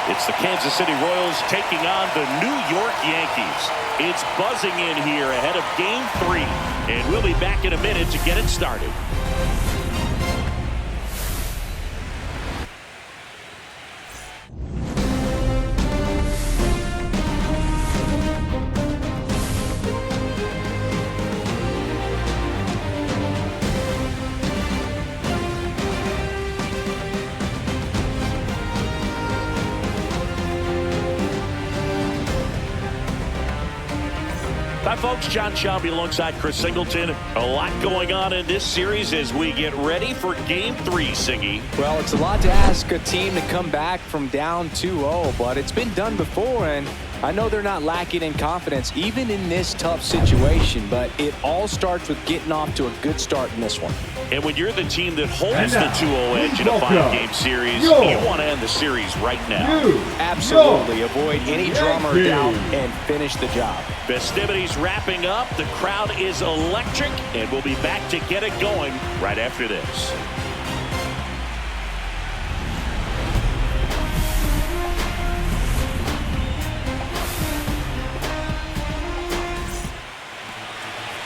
It's the Kansas City Royals taking on the New York Yankees. It's buzzing in here ahead of Game 3. And we'll be back in a minute to get it started. Hi, folks. John Shelby alongside Chris Singleton. A lot going on in this series as we get ready for Game 3, Singy. Well, it's a lot to ask a team to come back from down 2-0, but it's been done before, and I know they're not lacking in confidence, even in this tough situation, but it all starts with getting off to a good start in this one. And when you're the team that holds the 2-0 edge in a 5-game series, you want to end the series right now. Absolutely. Avoid any drama or doubt and finish the job. Festivities wrapping up. The crowd is electric, and we'll be back to get it going right after this.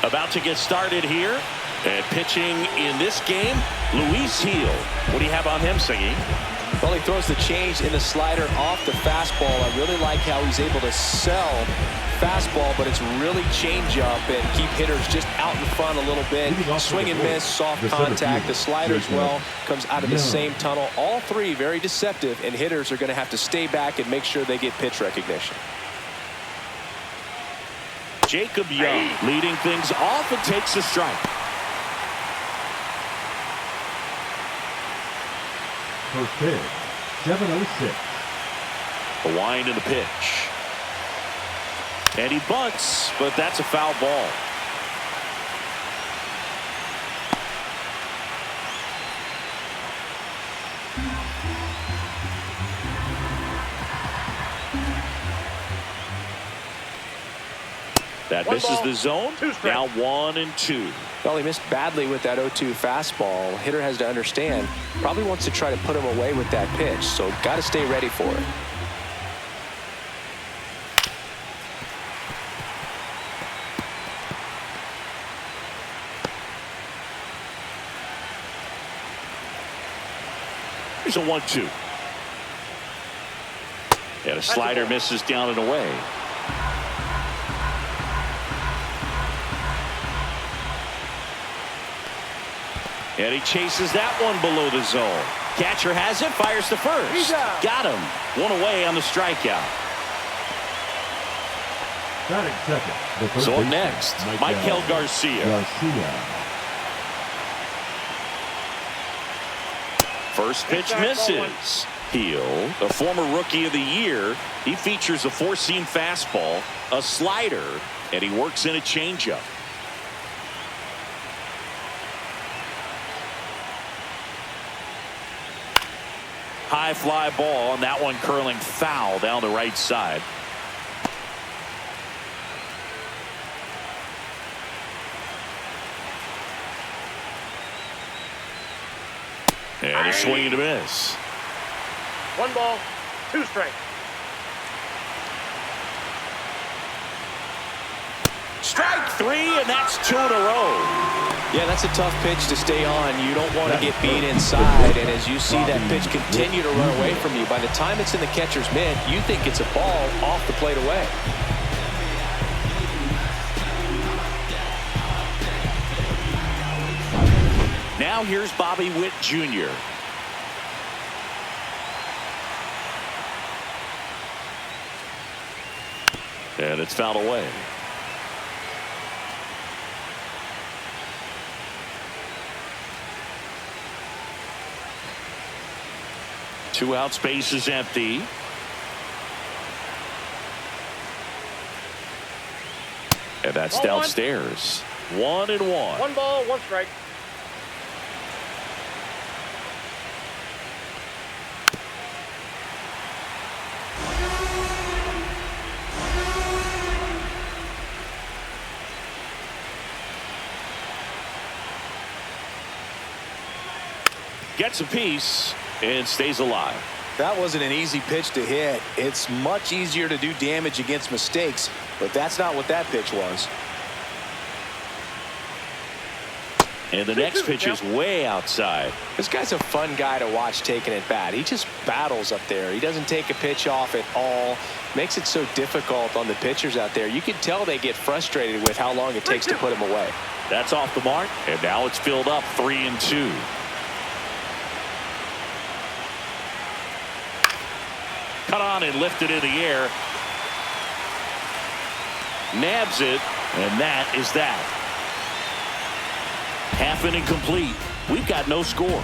About to get started here. And pitching in this game, Luis Gil. What do you have on him, Singy? Well, he throws the change in the slider off the fastball. I really like how he's able to sell fastball, but it's really change up and keep hitters just out in front a little bit. Swing and miss, soft contact. The slider as well comes out of the same tunnel. All three very deceptive, and hitters are going to have to stay back and make sure they get pitch recognition. Jacob Young leading things off and takes a strike. First pitch, 7:06. A wind in the pitch. And he bunts, but that's a foul ball. That misses the zone. Now 1-2. Well, he missed badly with that 0-2 fastball. Hitter has to understand, probably wants to try to put him away with that pitch, so got to stay ready for it. Here's a 1-2. And a slider misses down and away. And he chases that one below the zone. Catcher has it, fires to first. Got him. One away on the strikeout. So up next, Michael Garcia. First pitch misses. Gil, a former Rookie of the Year, he features a four-seam fastball, a slider, and he works in a changeup. High fly ball, and that one curling foul down the right side. And a swing and a miss. 1 ball, 2 strikes. Strike 3, and that's 2 in a row. Yeah, that's a tough pitch to stay on. You don't want to get beat inside, and as you see that pitch continue to run away from you, by the time it's in the catcher's mitt, you think it's a ball off the plate away. Now here's Bobby Witt Jr. And it's fouled away. Two out, space is empty. And that's downstairs. 1-1. 1 ball, 1 strike. Gets a piece and stays alive. That wasn't an easy pitch to hit. It's much easier to do damage against mistakes, but that's not what that pitch was. And the next pitch is way outside. This guy's a fun guy to watch taking at bat. He just battles up there. He doesn't take a pitch off at all. Makes it so difficult on the pitchers out there. You can tell they get frustrated with how long it takes to put him away. That's off the mark, and now it's filled up 3-2. Cut on and lifted in the air. Nabs it, and that is that. Half inning complete. We've got no score.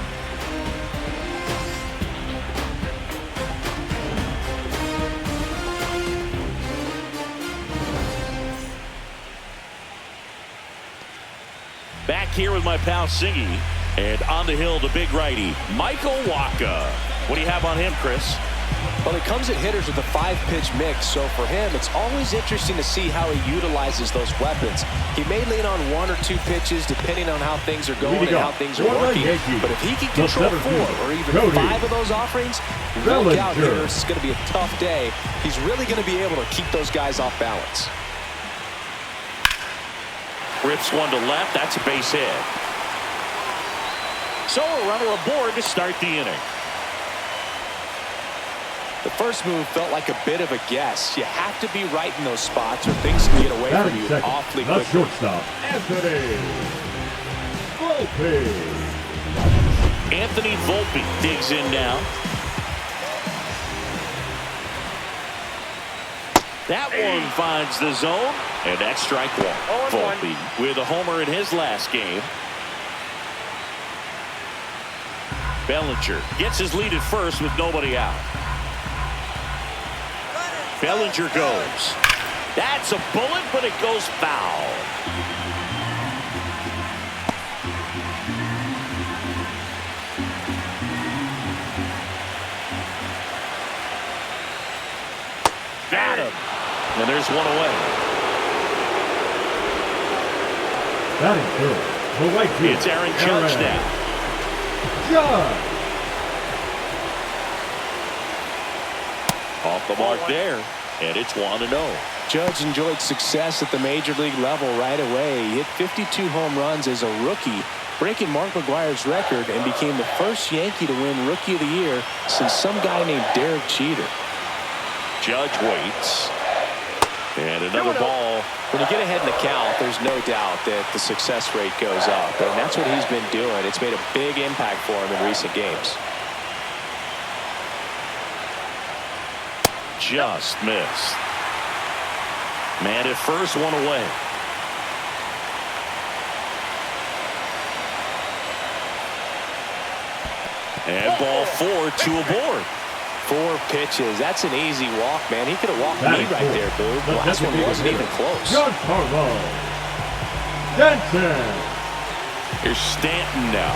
Back here with my pal Singy, and on the hill, the big righty, Michael Wacha. What do you have on him, Chris? Well, he comes at hitters with a 5-pitch mix, so for him, it's always interesting to see how he utilizes those weapons. He may lean on 1 or 2 pitches depending on how things are going and how things are working. But if he can control 4 or even 5 of those offerings, look out, hitters. It's going to be a tough day. He's really going to be able to keep those guys off balance. Rips one to left. That's a base hit. So a runner aboard to start the inning. The first move felt like a bit of a guess. You have to be right in those spots or things can get away from you awfully quickly. Shortstop, Anthony Volpe. Anthony Volpe digs in now. That one finds the zone, and that's strike one. Volpe with a homer in his last game. Bellinger gets his lead at first with nobody out. Bellinger goes. That's a bullet, but it goes foul. Got him. And there's one away. Batting third, the right field. It's Aaron Judge now. Judge. Off the mark there, and it's 1-0. Judge enjoyed success at the major league level right away. He hit 52 home runs as a rookie, breaking Mark McGwire's record, and became the first Yankee to win Rookie of the Year since some guy named Derek Jeter. Judge waits. And another ball. When you get ahead in the count, there's no doubt that the success rate goes up, and that's what he's been doing. It's made a big impact for him in recent games. Just missed. Man at first, one away. And ball 4, 2 aboard. 4 pitches. That's an easy walk, man. He could have walked me right there, Boo. The last one wasn't even close. Giancarlo Stanton. Here's Stanton now.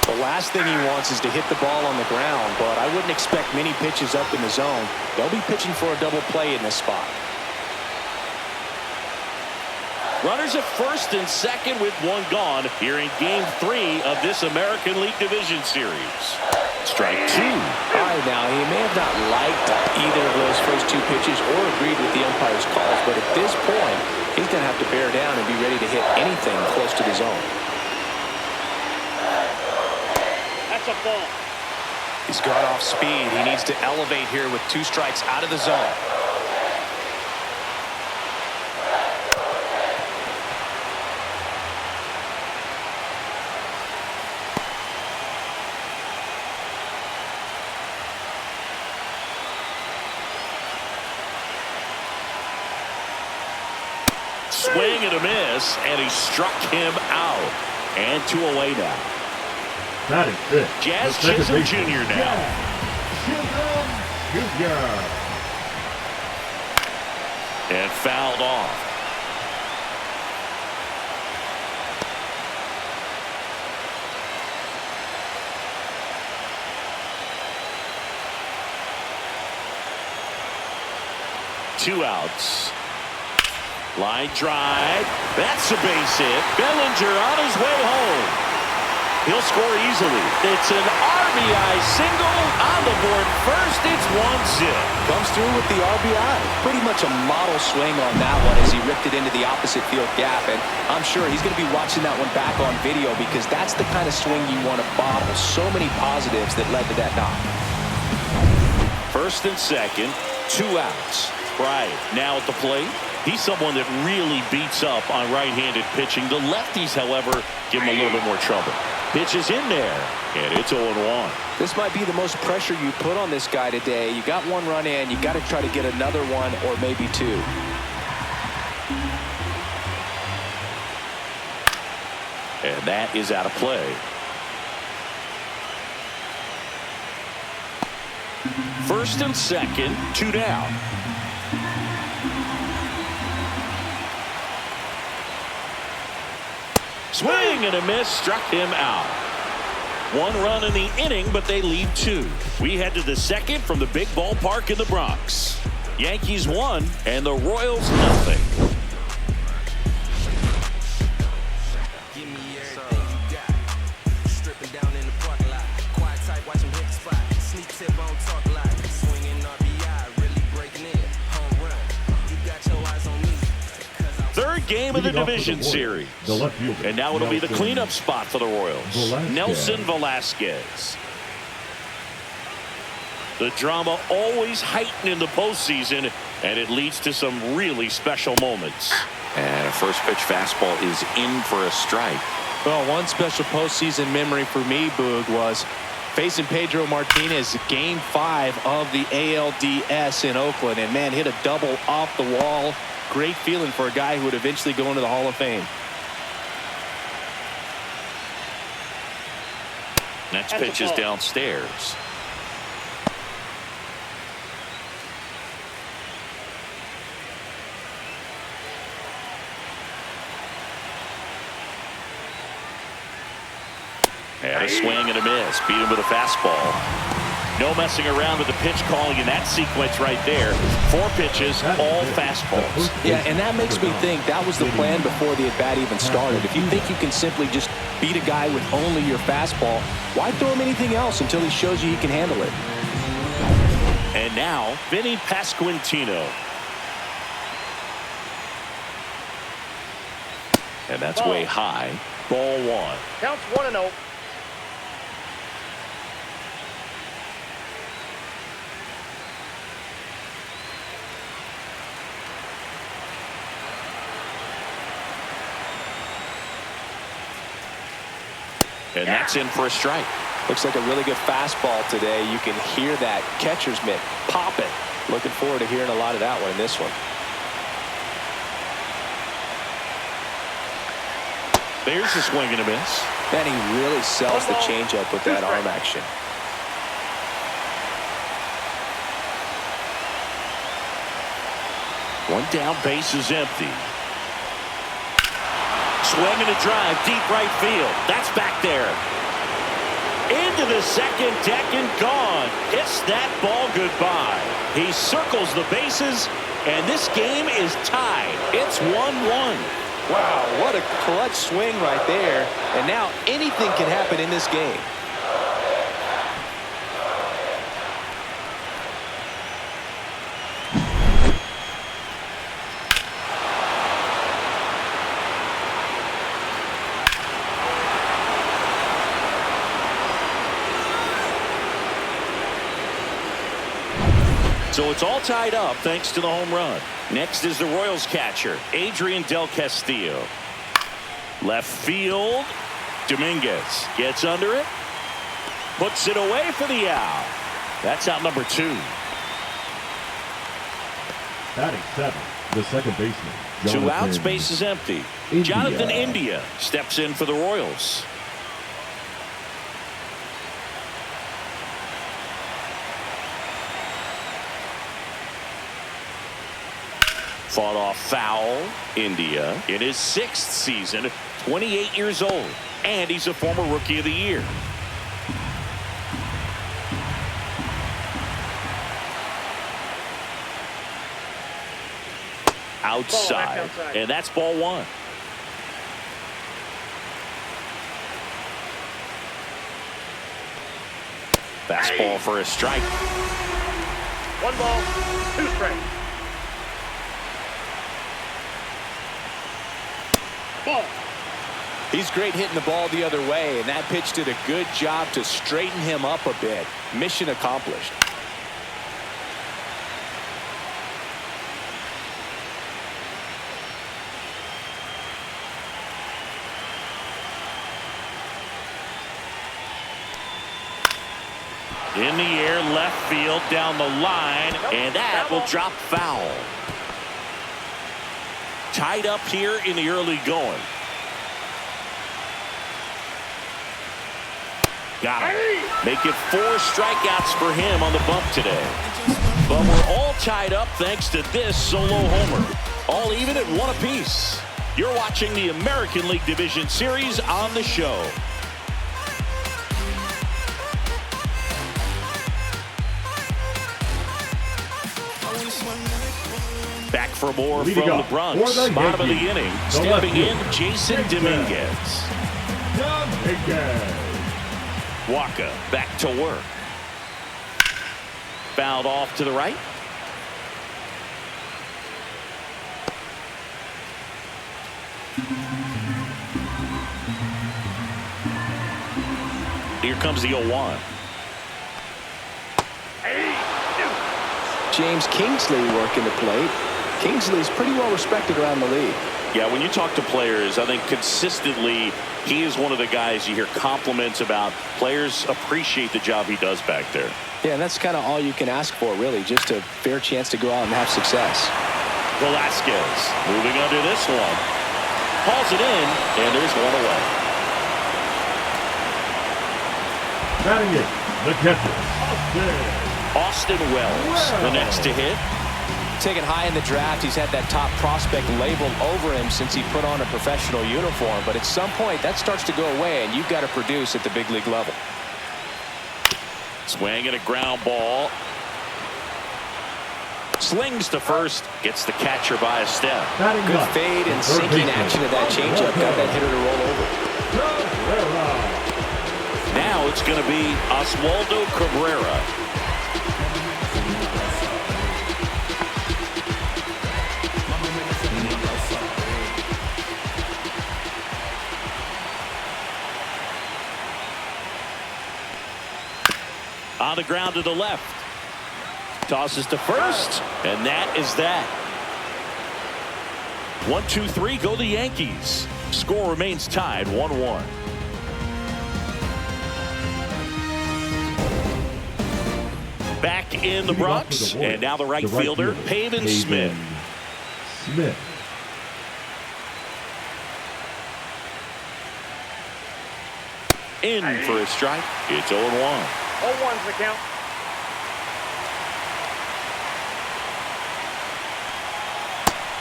The last thing he wants is to hit the ball on the ground, but I wouldn't expect many pitches up in the zone. They'll be pitching for a double play in this spot. Runners at first and second with one gone here in Game 3 of this American League Division Series. Strike 2. All right, now, he may have not liked either of those first 2 pitches or agreed with the umpire's calls, but at this point, he's going to have to bear down and be ready to hit anything close to the zone. That's a ball. He's gone off speed. He needs to elevate here with 2 strikes out of the zone. Swing and a miss, and he struck him out. And 2 away now. Batting fifth, Jazz Chisholm Jr. now. Chisholm Jr. And fouled off. Two outs. Line drive. That's a base hit. Bellinger on his way home. He'll score easily. It's an RBI single on the board first. It's 1-0. Comes through with the RBI. Pretty much a model swing on that one as he ripped it into the opposite field gap. And I'm sure he's going to be watching that one back on video because that's the kind of swing you want to bottle. So many positives that led to that knock. First and second, 2 outs. Bryant now at the plate. He's someone that really beats up on right-handed pitching. The lefties, however, give him a little bit more trouble. Pitch is in there, and it's 0-1. This might be the most pressure you put on this guy today. You got 1 run in. You got to try to get another 1 or maybe 2. And that is out of play. First and second, 2 down. Swing and a miss, struck him out. 1 run in the inning, but they leave 2. We head to the second from the big ballpark in the Bronx. Yankees 1 and the Royals nothing. Give me everything you got. Stripping down in the parking lot. Quiet type, watch him hit the spot. Sneak tip on talk a lot. Swinging RBI, really breaking in. Home run. You got your eyes on me. Third game of the division series. And now it'll be the cleanup spot for the Royals. Nelson Velasquez. The drama always heightened in the postseason, and it leads to some really special moments. And a first pitch fastball is in for a strike. Well, one special postseason memory for me, Boog, was facing Pedro Martinez game 5 of the ALDS in Oakland, and man, hit a double off the wall. Great feeling for a guy who would eventually go into the Hall of Fame. Next pitch is downstairs. And a swing and a miss. Beat him with a fastball. No messing around with the pitch calling in that sequence right there. 4 pitches, all fastballs. Yeah, and that makes me think that was the plan before the at-bat even started. If you think you can simply just beat a guy with only your fastball, why throw him anything else until he shows you he can handle it? And now, Vinny Pasquantino. And that's way high. Ball 1. Counts 1-0. And that's in for a strike. Looks like a really good fastball today. You can hear that catcher's mitt popping. Looking forward to hearing a lot of that one in this one. There's a swing and a miss. Man, he really sells the changeup with that arm action. One down, base is empty. Swing and a drive, deep right field. That's back there. Into the second deck and gone. Hits that ball goodbye. He circles the bases, and this game is tied. It's 1-1. Wow, what a clutch swing right there. And now anything can happen in this game. So it's all tied up thanks to the home run. Next is the Royals catcher, Adrian Del Castillo. Left field. Dominguez gets under it. Puts it away for the out. That's out number 2. Batting 7th, the second baseman. 2 outs, base is empty. Jonathan India steps in for the Royals. Fought off foul. India in his 6th season, 28 years old, and he's a former Rookie of the Year. Outside, and that's ball 1. Fastball for a strike. 1 ball, 2 strikes. Ball. He's great hitting the ball the other way, and that pitch did a good job to straighten him up a bit. Mission accomplished. In the air, left field, down the line, and that will drop foul. Tied up here in the early going. Got him. Make it 4 strikeouts for him on the bump today. But we're all tied up thanks to this solo homer. All even at 1 apiece. You're watching the American League Division Series on the show. Back for more from the Bronx. Bottom of the inning. Stepping in, Jason Dominguez. Waka back to work. Fouled off to the right. Here comes the 0-1. James Kingsley working the plate. Kingsley's pretty well respected around the league. Yeah, when you talk to players, I think consistently he is one of the guys you hear compliments about. Players appreciate the job he does back there. Yeah, and that's kind of all you can ask for, really, just a fair chance to go out and have success. Velasquez moving under this one. Hauls it in, and there's 1 away. Batting it, the catcher, Austin Wells, the next to hit. Taken high in the draft, he's had that top prospect labeled over him since he put on a professional uniform. But at some point, that starts to go away, and you've got to produce at the big league level. Swing and a ground ball. Slings to first. Gets the catcher by a step. Good fade and sinking action of that changeup. Got that hitter to roll over. Now it's going to be Oswaldo Cabrera. On the ground to the left. Tosses to first, and that is that. 1, 2, 3, go the Yankees. Score remains tied 1-1. Back in the Bronx, and now the right fielder, Pavin Smith. In for a strike. It's 0-1. 0-1's the count.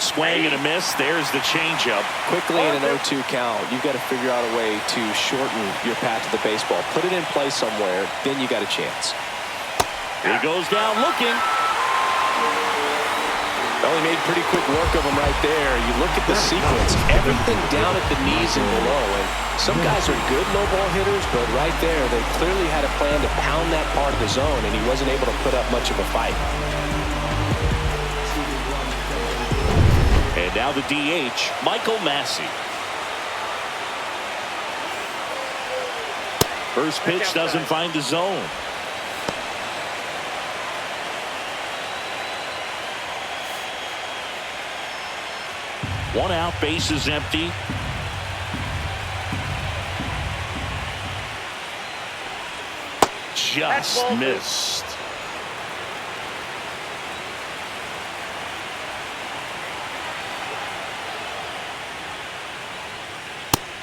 Swing and a miss. There's the changeup. Quickly in an 0-2 count, you've got to figure out a way to shorten your path to the baseball. Put it in play somewhere, then you got a chance. He goes down looking. Well, he made pretty quick work of him right there. You look at the sequence, everything down at the knees and below. And some guys are good low ball hitters, but right there, they clearly had a plan to pound that part of the zone, and he wasn't able to put up much of a fight. And now the DH, Michael Massey. First pitch doesn't find the zone. One out, bases empty. Just missed.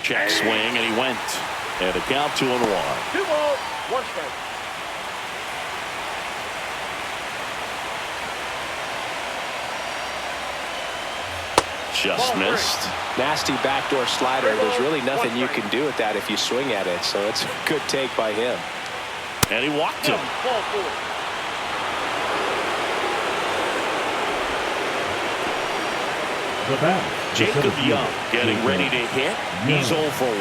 Check swing, and he went. And a count 2-1. 2 balls, 1 strike. Just missed. Nasty backdoor slider. There's really nothing you can do with that if you swing at it. So it's a good take by him. And he walked him. Ball 4. The bat, Jacob Young getting ready to hit. He's 0 for 1.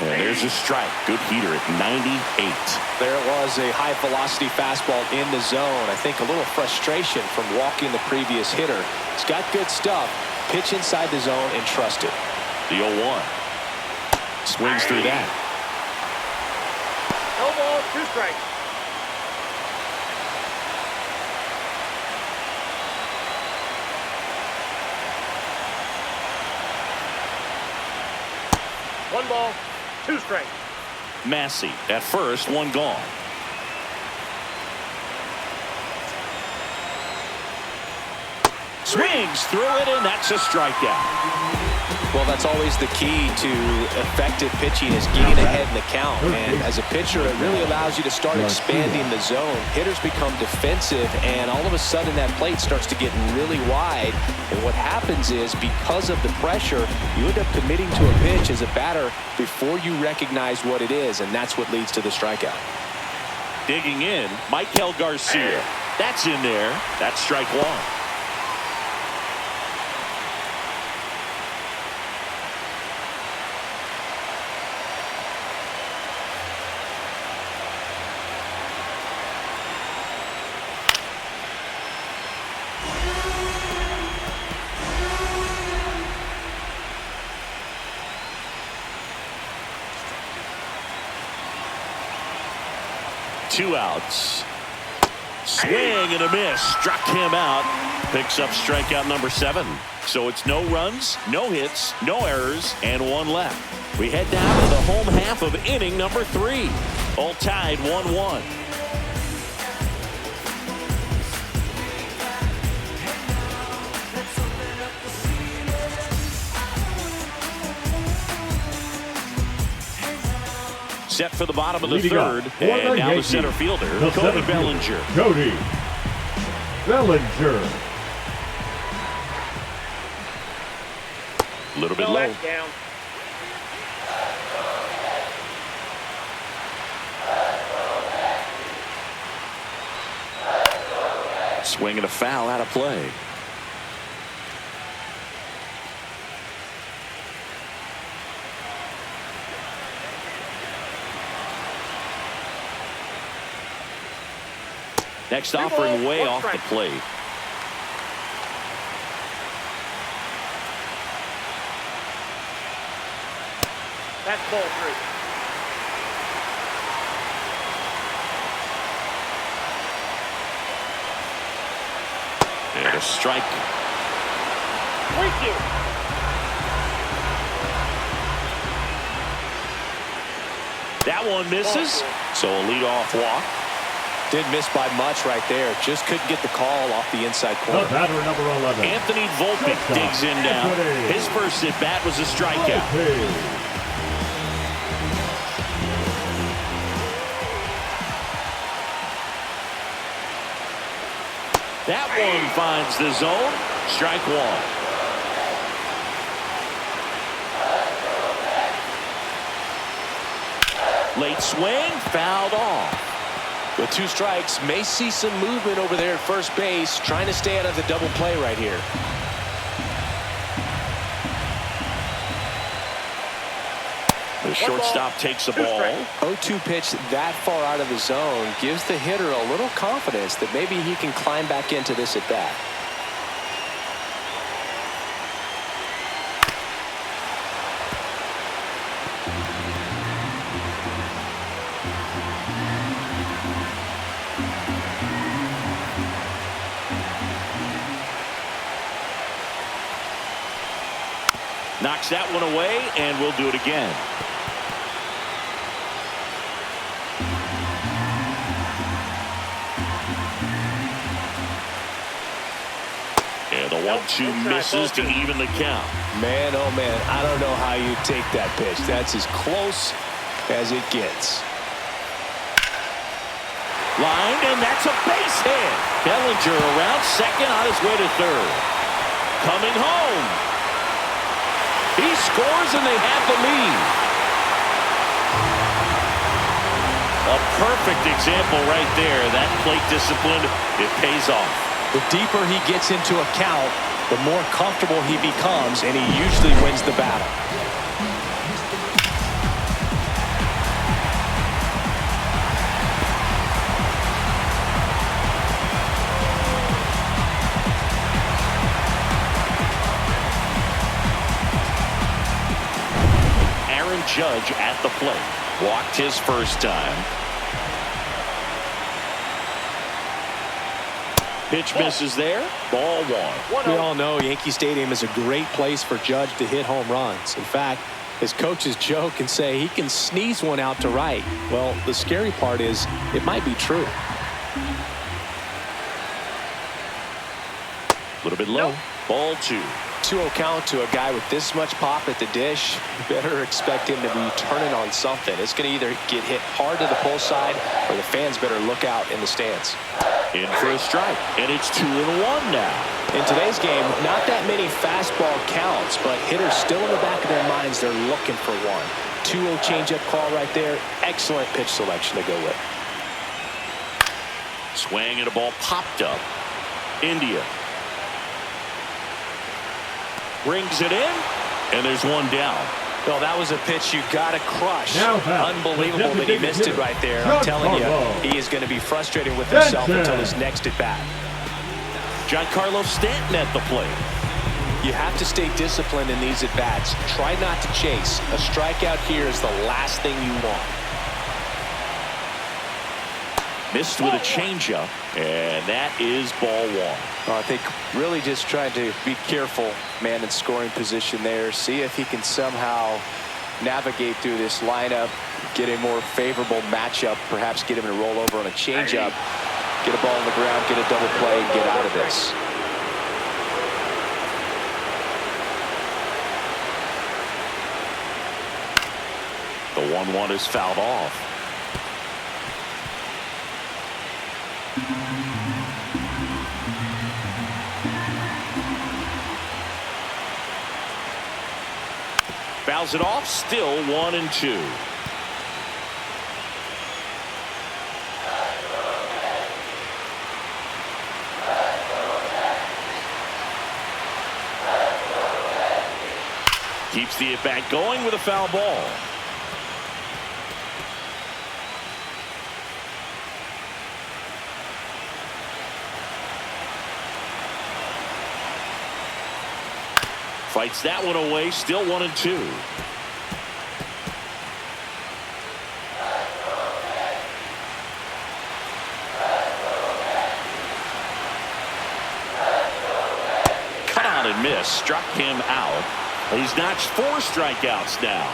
And there's a strike. Good heater at 98. There it was, a high-velocity fastball in the zone. I think a little frustration from walking the previous hitter. He's got good stuff. Pitch inside the zone and trust it. The 0-1. Swings through that. No ball, 2 strikes. One ball, 2 strikes. Massey at first, 1 gone. Swings through it, and that's a strikeout. Well, that's always the key to effective pitching, is getting ahead in the count. And as a pitcher, it really allows you to start expanding the zone. Hitters become defensive, and all of a sudden that plate starts to get really wide. And what happens is, because of the pressure, you end up committing to a pitch as a batter before you recognize what it is, and that's what leads to the strikeout. Digging in, Michael Garcia. That's in there. That's strike 1. Two outs. Swing and a miss. Struck him out. Picks up strikeout number 7. So it's no runs, no hits, no errors, and 1 left. We head down to the home half of inning number 3. All tied 1-1. Set for the bottom of the third, and now the center fielder, Cody Bellinger. Cody Bellinger. A little bit low. Down. Swing and a foul out of play. Next offering way off the plate. That's ball 3. And a strike. Thank you. That one misses. So a leadoff walk. Didn't miss by much right there. Just couldn't get the call off the inside corner. The batter, number 11. Anthony Volpe digs in now. His first at bat was a strikeout. That one finds the zone. Strike 1. Late swing, fouled off. With 2 strikes, may see some movement over there at first base, trying to stay out of the double play right here. The shortstop takes the ball. 0-2 pitch that far out of the zone gives the hitter a little confidence that maybe he can climb back into this at bat. Knocks that one away, and we'll do it again. And the 1-2 misses to even the count. Man, oh man, I don't know how you take that pitch. That's as close as it gets. Lined, and that's a base hit. Bellinger around second on his way to third. Coming home. He scores, and they have the lead. A perfect example right there. That plate discipline, it pays off. The deeper he gets into a count, the more comfortable he becomes, and he usually wins the battle. Judge at the plate. Walked his first time. Pitch misses there. Ball one. We all know Yankee Stadium is a great place for Judge to hit home runs. In fact, his coaches joke and say he can sneeze one out to right. Well, the scary part is it might be true. A little bit low. Ball two. 2-0 count to a guy with this much pop at the dish. You better expect him to be turning on something. It's going to either get hit hard to the pull side or the fans better look out in the stands. In for a strike, and it's 2-1 now. In today's game, not that many fastball counts, but hitters still in the back of their minds, they're looking for one. 2-0 changeup call right there. Excellent pitch selection to go with. Swing and a ball popped up. India brings it in, and there's one down. Well, that was a pitch you got to crush. Unbelievable that he missed it right there. I'm telling you, he is going to be frustrated with himself until his next at bat. Giancarlo Stanton at the plate. You have to stay disciplined in these at bats. Try not to chase. A strikeout here is the last thing you want. Missed with a changeup, and that is ball one. I think really just trying to be careful, man, in scoring position there. See if he can somehow navigate through this lineup, get a more favorable matchup, perhaps get him to roll over on a changeup, get a ball on the ground, get a double play, and get out of this. The 1-1 is fouled off. Fouls it off, still 1-2. Keeps the at-bat going with a foul ball. Fights that one away, still 1-2. Cut out and miss, struck him out. He's notched 4 strikeouts now.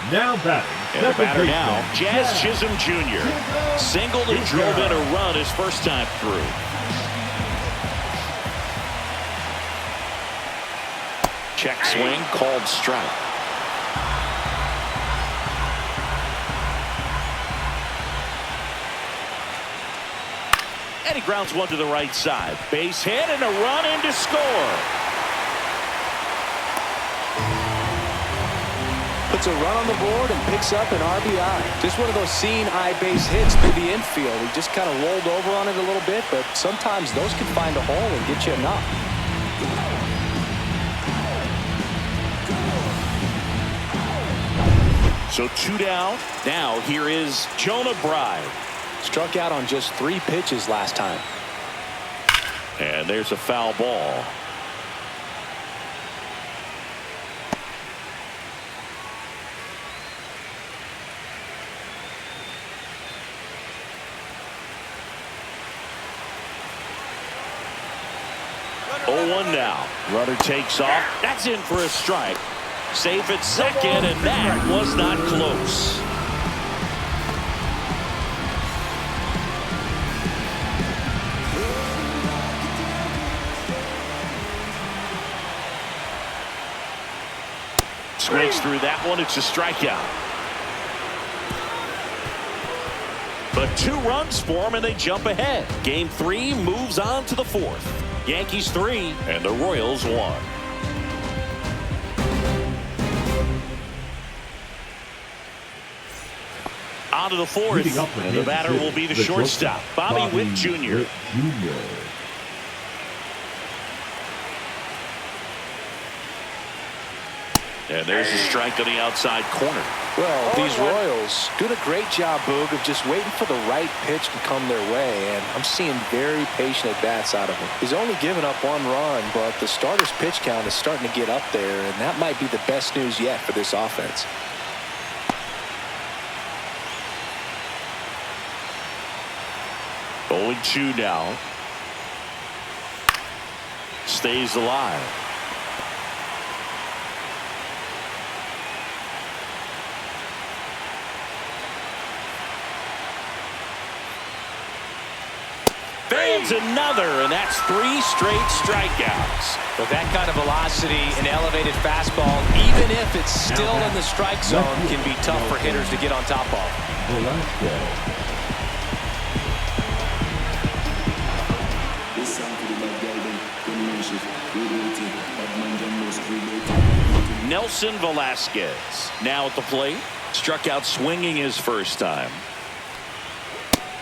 Now batting. And the batter now, Jazz Chisholm Jr. Singled and drove in a run his first time through. Check swing, called strike. And he grounds one to the right side. Base hit and a run in to score. Puts a run on the board and picks up an RBI. Just one of those seeing eye base hits through the infield. He just kind of rolled over on it a little bit, but sometimes those can find a hole and get you a knock. So 2 down. Now here is Jonah Bride. Struck out on just 3 pitches last time. And there's a foul ball. Oh, 1 now. Runner takes off. That's in for a strike. Safe at second, and that was not close. Swings through that one. It's a strikeout. But 2 runs for him, and they jump ahead. Game 3 moves on to the 4th. Yankees 3 and the Royals 1. On to the 4th. The batter will be the shortstop, Bobby Witt Jr. And there's a strike on the outside corner. Well, these Royals doing a great job, Boog, of just waiting for the right pitch to come their way, and I'm seeing very patient at-bats out of him. He's only given up 1 run, but the starter's pitch count is starting to get up there, and that might be the best news yet for this offense. Oh, 2 now. Stays alive. Fans another, and that's 3 straight strikeouts. With that kind of velocity, an elevated fastball, even if it's still in the strike zone, can be tough for hitters to get on top of. Nelson Velasquez now at the plate. Struck out swinging his first time.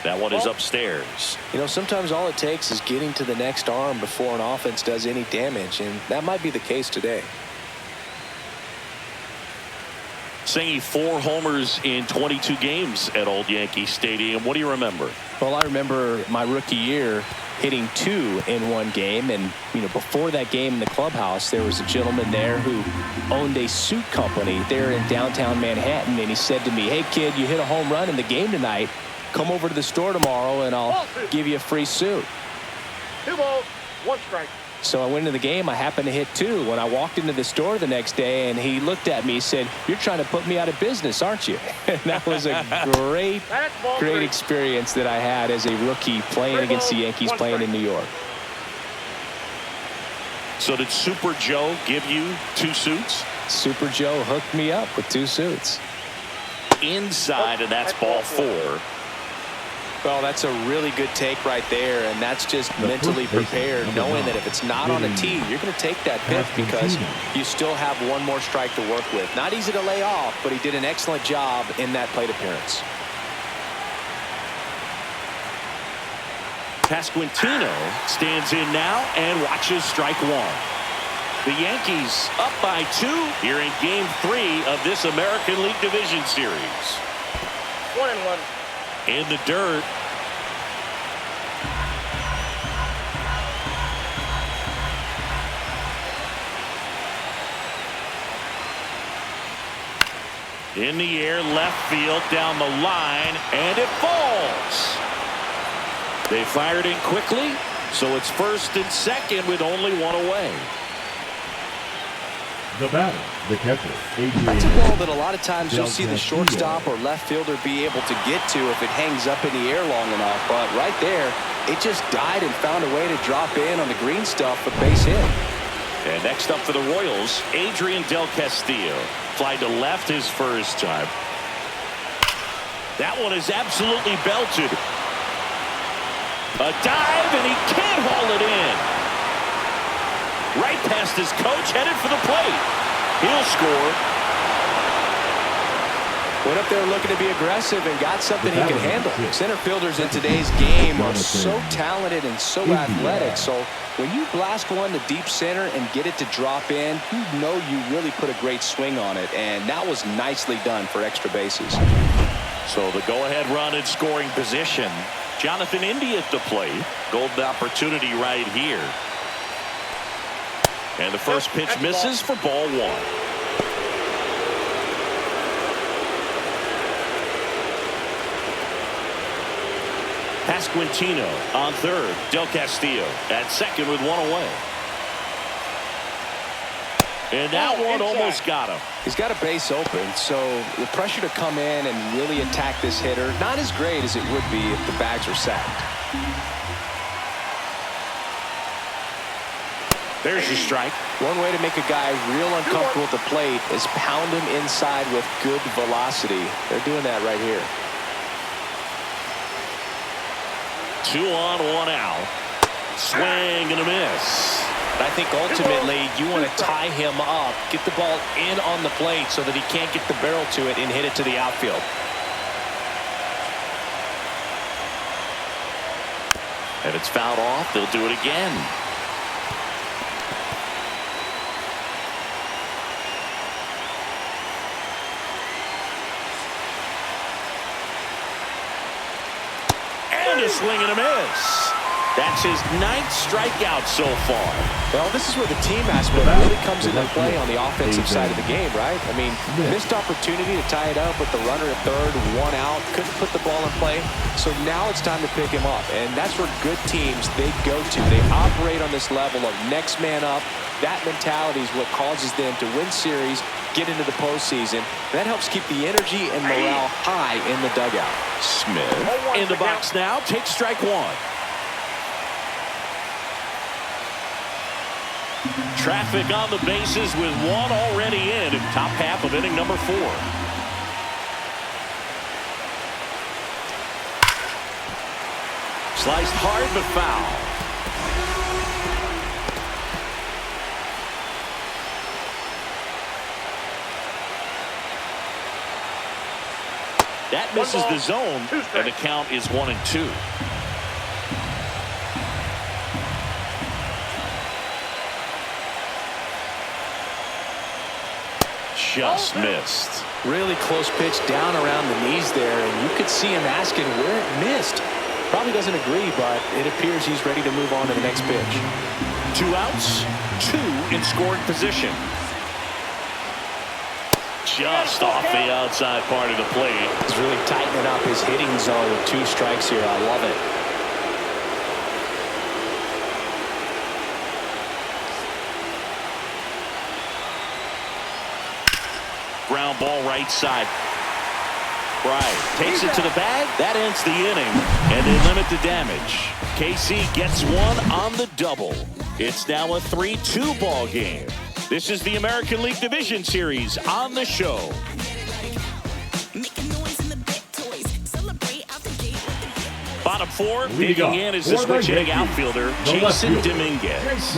That one is upstairs. You know, sometimes all it takes is getting to the next arm before an offense does any damage, and that might be the case today. Singing 4 homers in 22 games at Old Yankee Stadium. What do you remember? Well, I remember my rookie year hitting 2 in 1 game, and you know, before that game in the clubhouse, there was a gentleman there who owned a suit company there in downtown Manhattan, and he said to me, "Hey kid, you hit a home run in the game tonight. Come over to the store tomorrow and I'll give you a free suit." 2 balls, 1 strike. So I went into the game. I happened to hit 2. When I walked into the store the next day, and he looked at me, he said, "You're trying to put me out of business, aren't you?" And that was a great experience that I had as a rookie playing against the Yankees, playing in New York. So did Super Joe give you 2 suits? Super Joe hooked me up with 2 suits. Inside, and that's ball 4. Well, that's a really good take right there, and that's just mentally prepared, knowing that if it's not on a tee, you're going to take that pitch because you still have 1 more strike to work with. Not easy to lay off, but he did an excellent job in that plate appearance. Pasquantino stands in now and watches strike 1. The Yankees up by 2 here in Game 3 of this American League Division Series. 1-1. In the dirt. In the air, left field, down the line, and it falls. They fired in quickly, so it's 1st and 2nd with only 1 away. The batter, the catcher, That's a ball that a lot of times you'll see the shortstop or left fielder be able to get to if it hangs up in the air long enough. But right there, it just died and found a way to drop in on the green stuff for base hit. And next up for the Royals, Adrian Del Castillo. Flied to left his first time. That one is absolutely belted. A dive, and he can't haul it in. Right past his coach, headed for the plate. He'll score. Went up there looking to be aggressive and got something he can handle. Center fielders in today's game are so talented and so athletic. So when you blast one to deep center and get it to drop in, you know you really put a great swing on it. And that was nicely done for extra bases. So the go-ahead run in scoring position. Jonathan India at the plate. Golden opportunity right here. And the first pitch misses for ball 1. Pasquantino on third. Del Castillo at 2nd with 1 away. And that one almost got him. He's got a base open, so the pressure to come in and really attack this hitter, not as great as it would be if the bags were sacked. There's your strike. One way to make a guy real uncomfortable at the plate is pound him inside with good velocity. They're doing that right here. 2 on, 1 out. Swing and a miss. I think ultimately you want to tie him up, get the ball in on the plate so that he can't get the barrel to it and hit it to the outfield. And it's fouled off. They'll do it again. swing and a miss. That's his 9th strikeout so far. Well, this is where the team aspect really comes into play on the offensive side of the game, right? I mean, missed opportunity to tie it up with the runner at third, 1 out, couldn't put the ball in play. So now it's time to pick him up. And that's where good teams, they go to. They operate on this level of next man up. That mentality is what causes them to win series, get into the postseason. That helps keep the energy and morale high in the dugout. Smith in the box now, takes strike 1. Traffic on the bases with 1 already in top half of inning number 4. Sliced hard but foul. That misses the zone, and the count is 1-2. Just missed. Really close pitch down around the knees there, and you could see him asking where it missed. Probably doesn't agree, but it appears he's ready to move on to the next pitch. 2 outs, 2 in scoring position. Just off the outside part of the plate. He's really tightening up his hitting zone with 2 strikes here. I love it. Ground ball right side. Bryant takes it to the bag. That ends the inning, and they limit the damage. KC gets 1 on the double. It's now a 3-2 ball game. This is the American League Division Series on the show. Bottom 4, digging in is the switch-hitting outfielder, Jason Dominguez.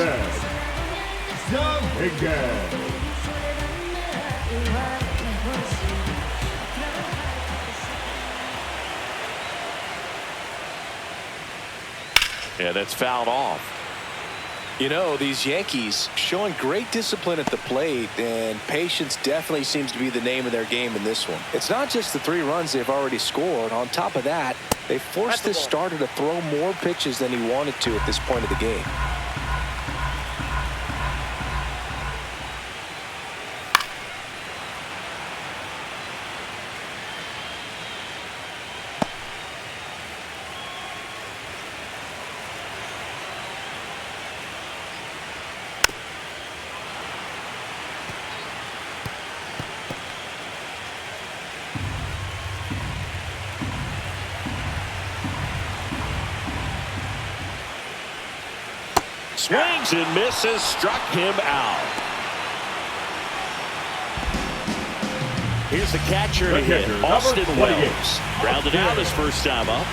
Yeah, that's fouled off. You know, these Yankees showing great discipline at the plate, and patience definitely seems to be the name of their game in this one. It's not just the 3 runs they've already scored. On top of that, they forced this starter to throw more pitches than he wanted to at this point of the game. Swings and misses, struck him out. Here's the catcher to hit, Austin Wells. Grounded out his first time up.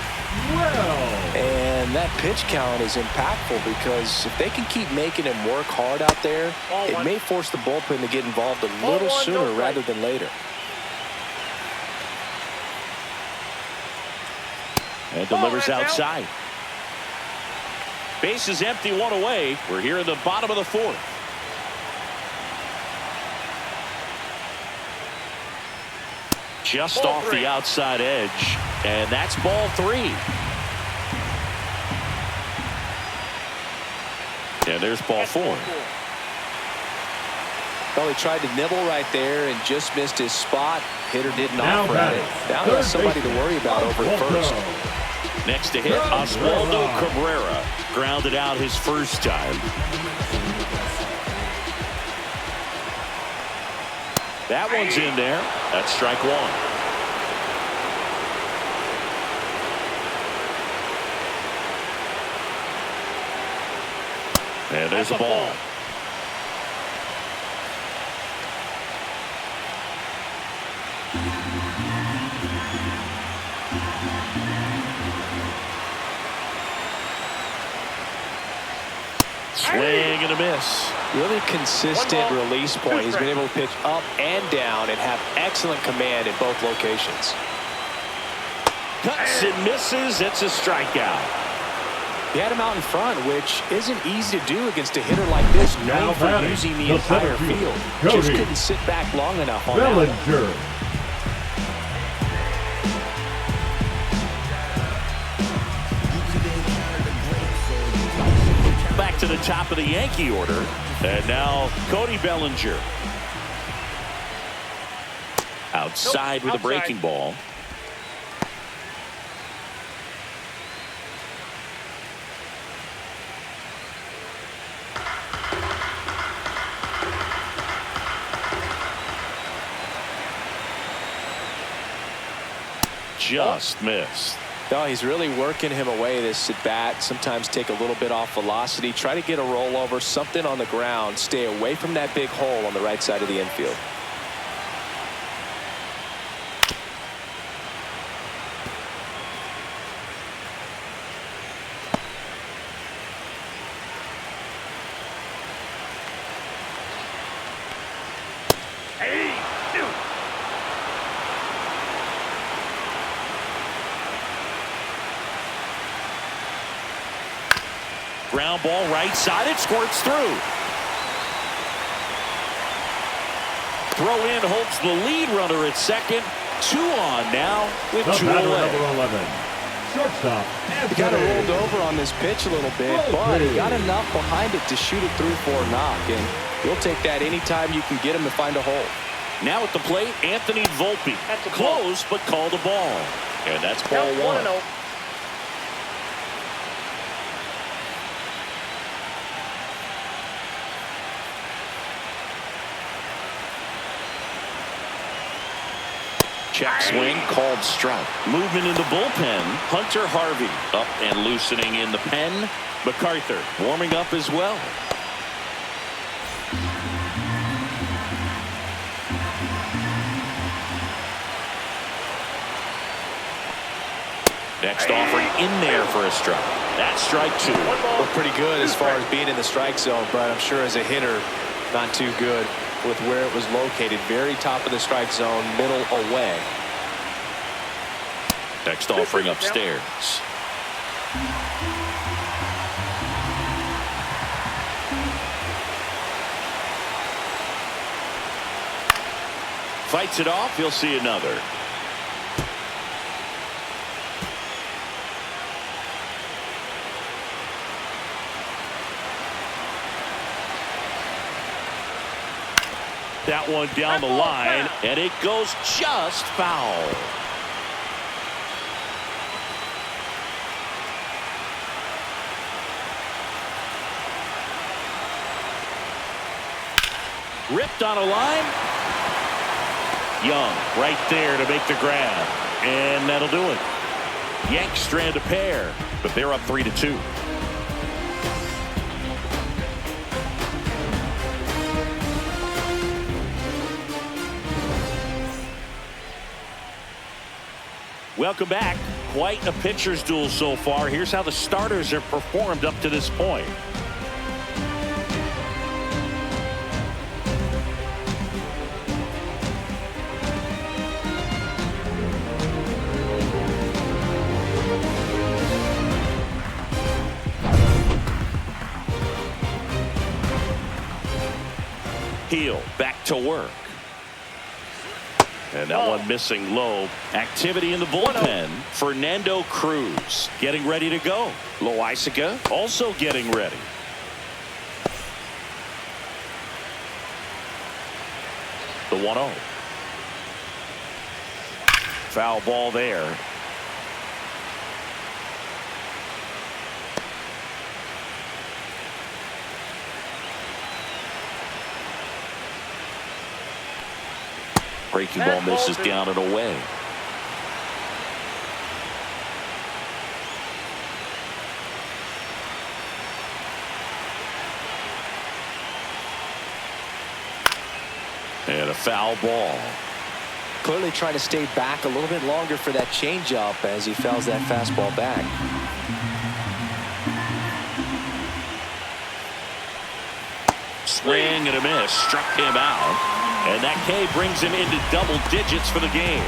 And that pitch count is impactful because if they can keep making him work hard out there, it may force the bullpen to get involved a little sooner rather than later. And delivers outside. Base is empty, 1 away. We're here in the bottom of the 4th. Just off the outside edge, and that's ball 3. And there's ball 4. Well, he tried to nibble right there and just missed his spot. Hitter didn't offer at it. Now he has somebody to worry about over at first. Next to hit, Oswaldo Cabrera. Grounded out his first time. That one's in there. That's strike 1. And there's a ball. Swing and a miss. Really consistent release point. He's been able to pitch up and down and have excellent command in both locations. Cuts and misses. It's a strikeout. He had him out in front, which isn't easy to do against a hitter like this, known for using the entire field. Just couldn't sit back long enough on that one. the top of the Yankee order. And now Cody Bellinger. Outside with a breaking ball. Just missed. No, he's really working him away, this at bat. Sometimes take a little bit off velocity. Try to get a rollover, something on the ground. Stay away from that big hole on the right side of the infield. Ground ball right side. It squirts through. Throw in holds the lead runner at second. 2 on now with 2 away. Number 11, shortstop. He got it rolled over on this pitch a little bit, but he got enough behind it to shoot it through for a knock, and you'll take that anytime you can get him to find a hole. Now at the plate, Anthony Volpe. Close, but called a ball. And that's ball 1. 1-0. Check swing, called strike. Movement in the bullpen. Hunter Harvey up and loosening in the pen. MacArthur warming up as well. Next offering in there for a strike. That's strike 2. Looked pretty good as far as being in the strike zone, but I'm sure as a hitter, not too good with where it was located. Very top of the strike zone, middle away. Next offering upstairs. Fights it off. He'll see another. That one down the line, and it goes just foul. Ripped on a line. Young right there to make the grab, and that'll do it. Yanks strand a pair, but they're up 3-2. Welcome back. Quite a pitcher's duel so far. Here's how the starters have performed up to this point. Heel back to work. And that one missing low. Activity in the bullpen. Fernando Cruz getting ready to go. Loaisaga also getting ready. The 1-0. Foul ball there. Breaking ball misses down and away. And a foul ball. Clearly trying to stay back a little bit longer for that changeup as he fouls that fastball back. Swing and a miss. Struck him out. And that K brings him into double digits for the game.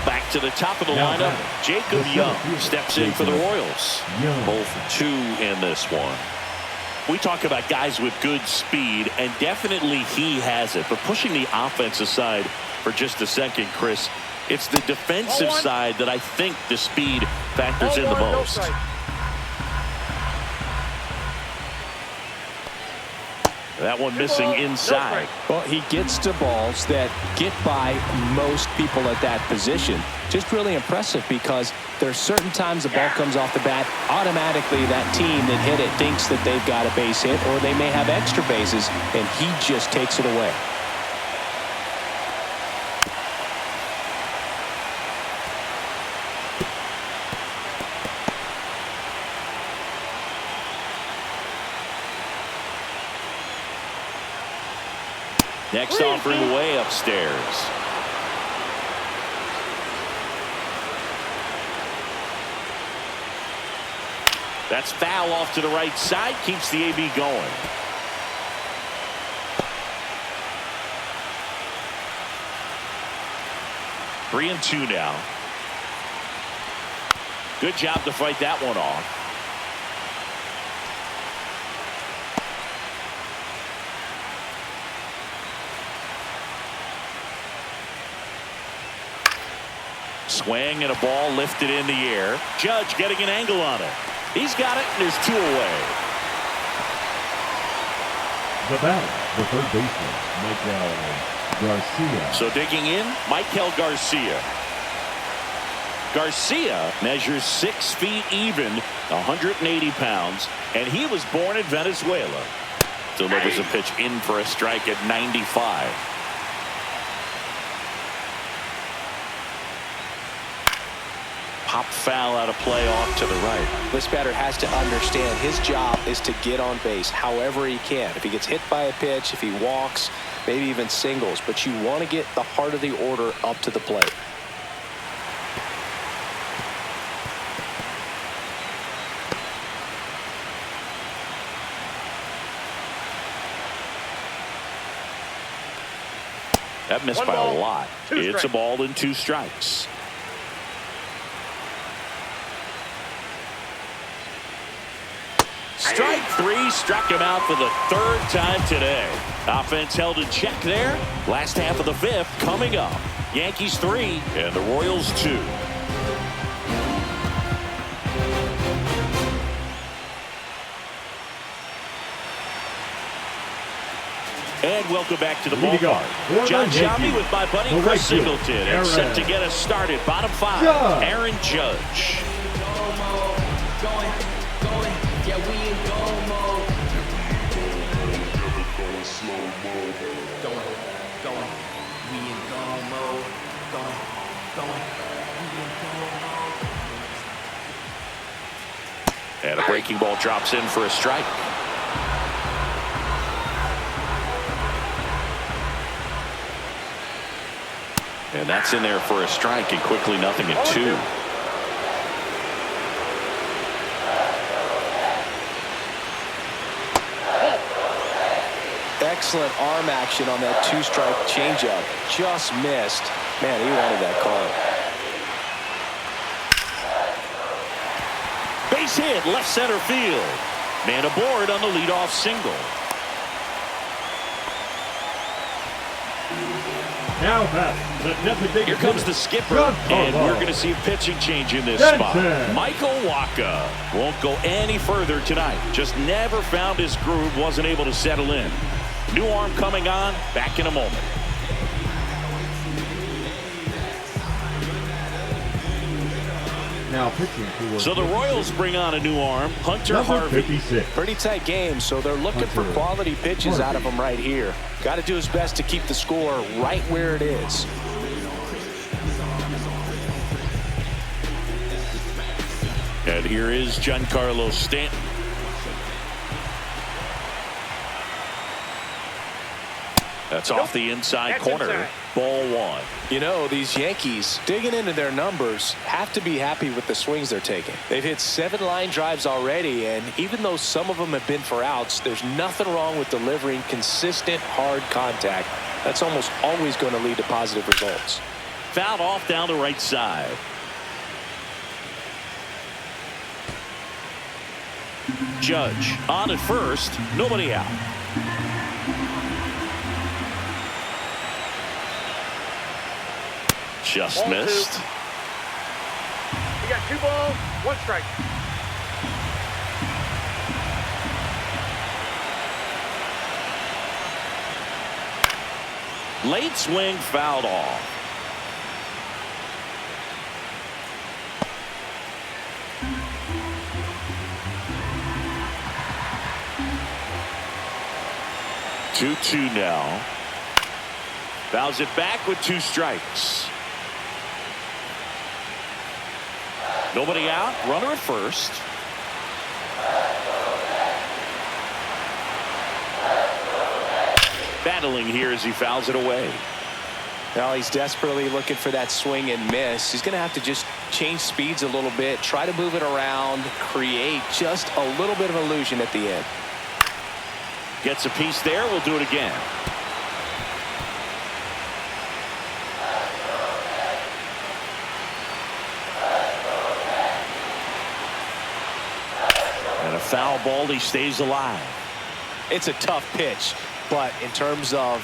Back to the top of the lineup. Jacob Young steps in for the Royals. Both 2 in this one. We talk about guys with good speed, and definitely he has it. But pushing the offense aside for just a second, Chris, it's the defensive side that I think the speed factors in the most. That one missing inside. Well, he gets to balls that get by most people at that position. Just really impressive because there's certain times the ball comes off the bat, automatically that team that hit it thinks that they've got a base hit or they may have extra bases, and he just takes it away. Next offering way upstairs. That's foul off to the right side. Keeps the AB going. Three and two now. Good job to fight that one off. Swing and a ball lifted in the air. Judge getting an angle on it. He's got it, and there's two away. The batter, the third baseman, Michael Garcia. So digging in, Michael Garcia. Garcia measures 6 feet even, 180 pounds, and he was born in Venezuela. Delivers a pitch in for a strike at 95. Pop foul out of play off to the right. This batter has to understand his job is to get on base however he can. If he gets hit by a pitch, if he walks, maybe even singles, but you want to get the heart of the order up to the plate. That missed by a lot. It's a ball and 2 strikes. Strike 3, struck him out for the 3rd time today. Offense held in check there. Last half of the 5th coming up. Yankees 3 and the Royals 2. And welcome back to the ballpark. John Shammy with my buddy Chris Singleton. And set to get us started. Bottom 5, Aaron Judge. And a breaking ball drops in for a strike. And that's in there for a strike, and quickly 0-2. Excellent arm action on that 2-strike changeup. Just missed. Man, he wanted that call. Base hit, left center field. Man aboard on the leadoff single. Now back, the designated Here comes the skipper, and we're going to see a pitching change in this spot. Michael Wacha won't go any further tonight. Just never found his groove, wasn't able to settle in. New arm coming on, back in a moment. Now pitching for So the Royals bring on a new arm, Hunter Harvey. 56. Pretty tight game, so they're looking for quality pitches out of him right here. Got to do his best to keep the score right where it is. And here is Giancarlo Stanton. That's off the inside corner. Ball 1. You know, these Yankees, digging into their numbers, have to be happy with the swings they're taking. They've hit 7 line drives already, and even though some of them have been for outs, there's nothing wrong with delivering consistent, hard contact. That's almost always going to lead to positive results. Fouled off down the right side. Judge on at first, nobody out. Just missed. We got 2 balls, 1 strike. Late swing fouled off. Two now. Fouls it back with 2 strikes. Nobody out. Runner at first. Battling here as he fouls it away. Now he's desperately looking for that swing and miss. He's going to have to just change speeds a little bit, try to move it around, create just a little bit of illusion at the end. Gets a piece there. We'll do it again. And a foul ball. He stays alive. It's a tough pitch, but in terms of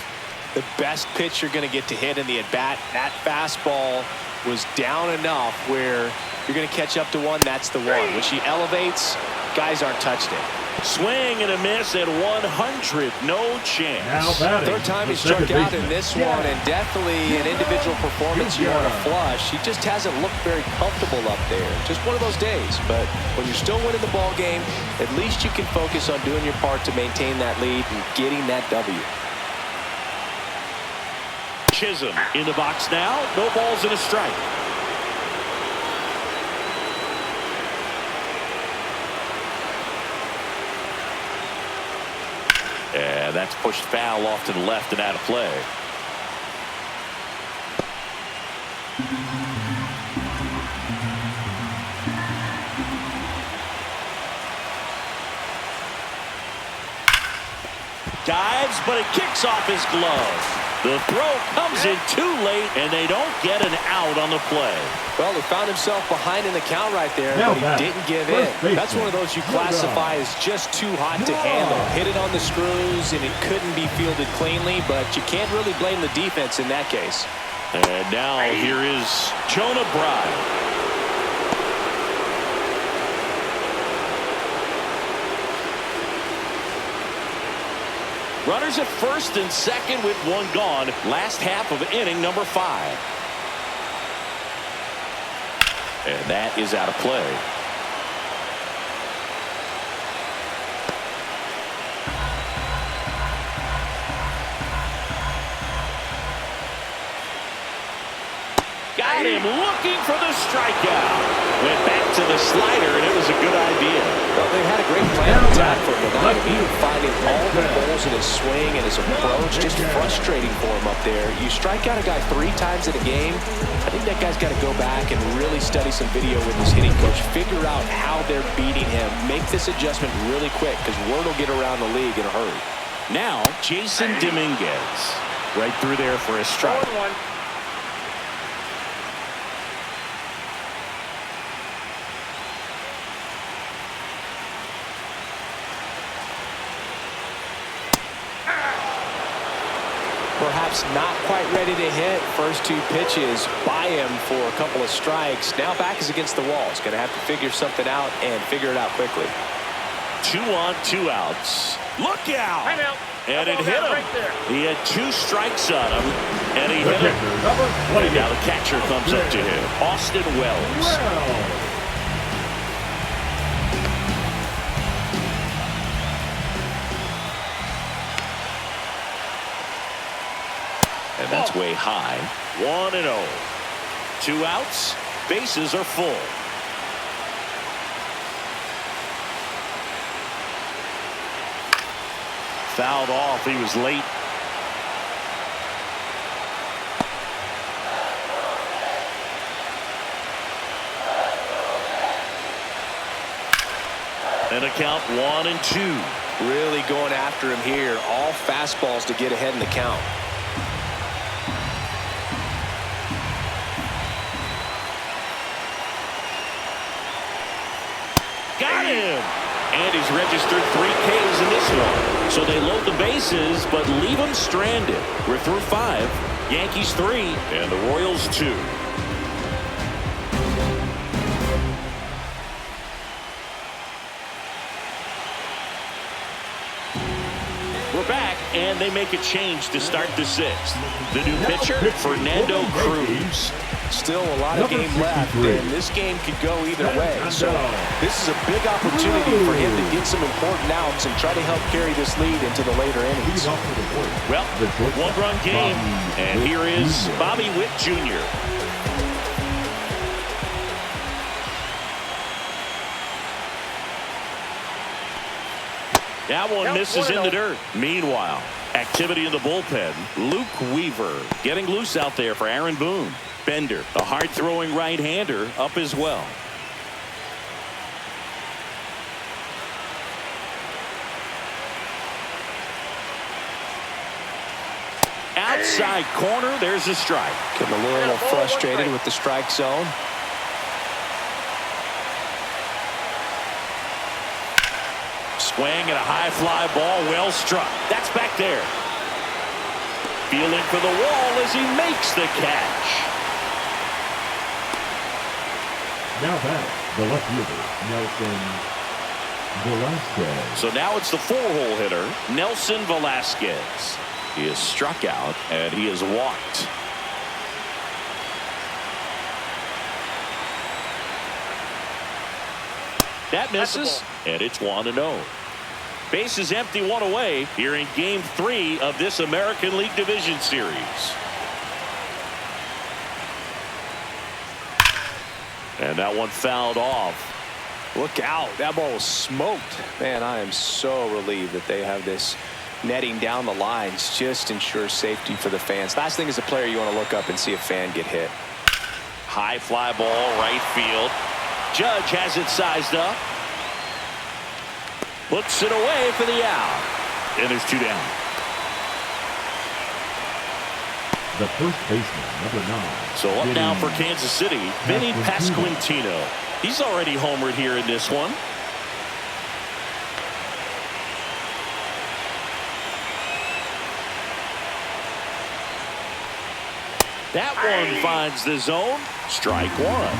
the best pitch you're going to get to hit in the at-bat, that fastball was down enough where you're going to catch up to one. That's the one. When she elevates, guys aren't touching it. Swing and a miss at 100. No chance. Third time he struck out in this one, and definitely an individual performance you want to flush. He just hasn't looked very comfortable up there. Just one of those days. But when you're still winning the ball game, at least you can focus on doing your part to maintain that lead and getting that W. Chisholm in the box now. No balls and a strike. And that's pushed foul off to the left and out of play. Dives, but it kicks off his glove. The throw comes in too late, and they don't get an out on the play. Well, he found himself behind in the count right there, but he didn't give in. That's one of those you classify as just too hot to handle. Hit it on the screws, and it couldn't be fielded cleanly, but you can't really blame the defense in that case. And now here is Jonah Bride. Runners at first and second with one gone. Last half of inning number 5. And that is out of play. Got him looking for the strikeout. Went back to the slider, and it was a good idea. Well, they had a great plan of attack for him tonight. He was finding all the holes in his swing and his approach. Just frustrating for him up there. You strike out a guy 3 times in a game, I think that guy's got to go back and really study some video with his hitting coach. Figure out how they're beating him. Make this adjustment really quick, because word will get around the league in a hurry. Now, Jason Dominguez. Right through there for a strike. Perhaps not quite ready to hit. First 2 pitches by him for a couple of strikes. Now back is against the wall. He's going to have to figure something out and figure it out quickly. 2 on, 2 outs. Look out! And it hit him. Right, he had 2 strikes on him, and he hit him. And now the catcher comes up to him, Austin Wells. And that's way high. 1-0. 2 outs. Bases are full. Fouled off. He was late. And a count 1-2. Really going after him here. All fastballs to get ahead in the count. Got him! And he's registered 3 Ks in this one. So they load the bases, but leave him stranded. We're through 5. Yankees 3, and the Royals 2. We're back, and they make a change to start the sixth. The new pitcher, Fernando Cruz. Still a lot of game left, and this game could go either way. So this is a big opportunity for him to get some important outs and try to help carry this lead into the later innings. Well, one-run game, and here is Bobby Witt Jr. That one misses in the dirt. Meanwhile, activity in the bullpen. Luke Weaver getting loose out there for Aaron Boone. Bender, a hard-throwing right-hander, up as well. Outside corner, there's a strike. Getting a little frustrated with the strike zone. Swing and a high fly ball, well struck. That's back there. Fielding for the wall as he makes the catch. Now back, the left fielder, Nelson Velasquez. So now it's the four-hole hitter, Nelson Velasquez. He is struck out, and he is walked. That misses, and it's 1-0. Base is empty, one away here in Game 3 of this American League Division Series. And that one fouled off. Look out. That ball was smoked. Man, I am so relieved that they have this netting down the lines. Just ensures safety for the fans. Last thing as a player, you want to look up and see a fan get hit. High fly ball, right field. Judge has it sized up. Puts it away for the out. And there's two down. The first baseman, number 9. So up now for Kansas City, Vinny Pasquantino. He's already homered here in this one. That one finds the zone. Strike one.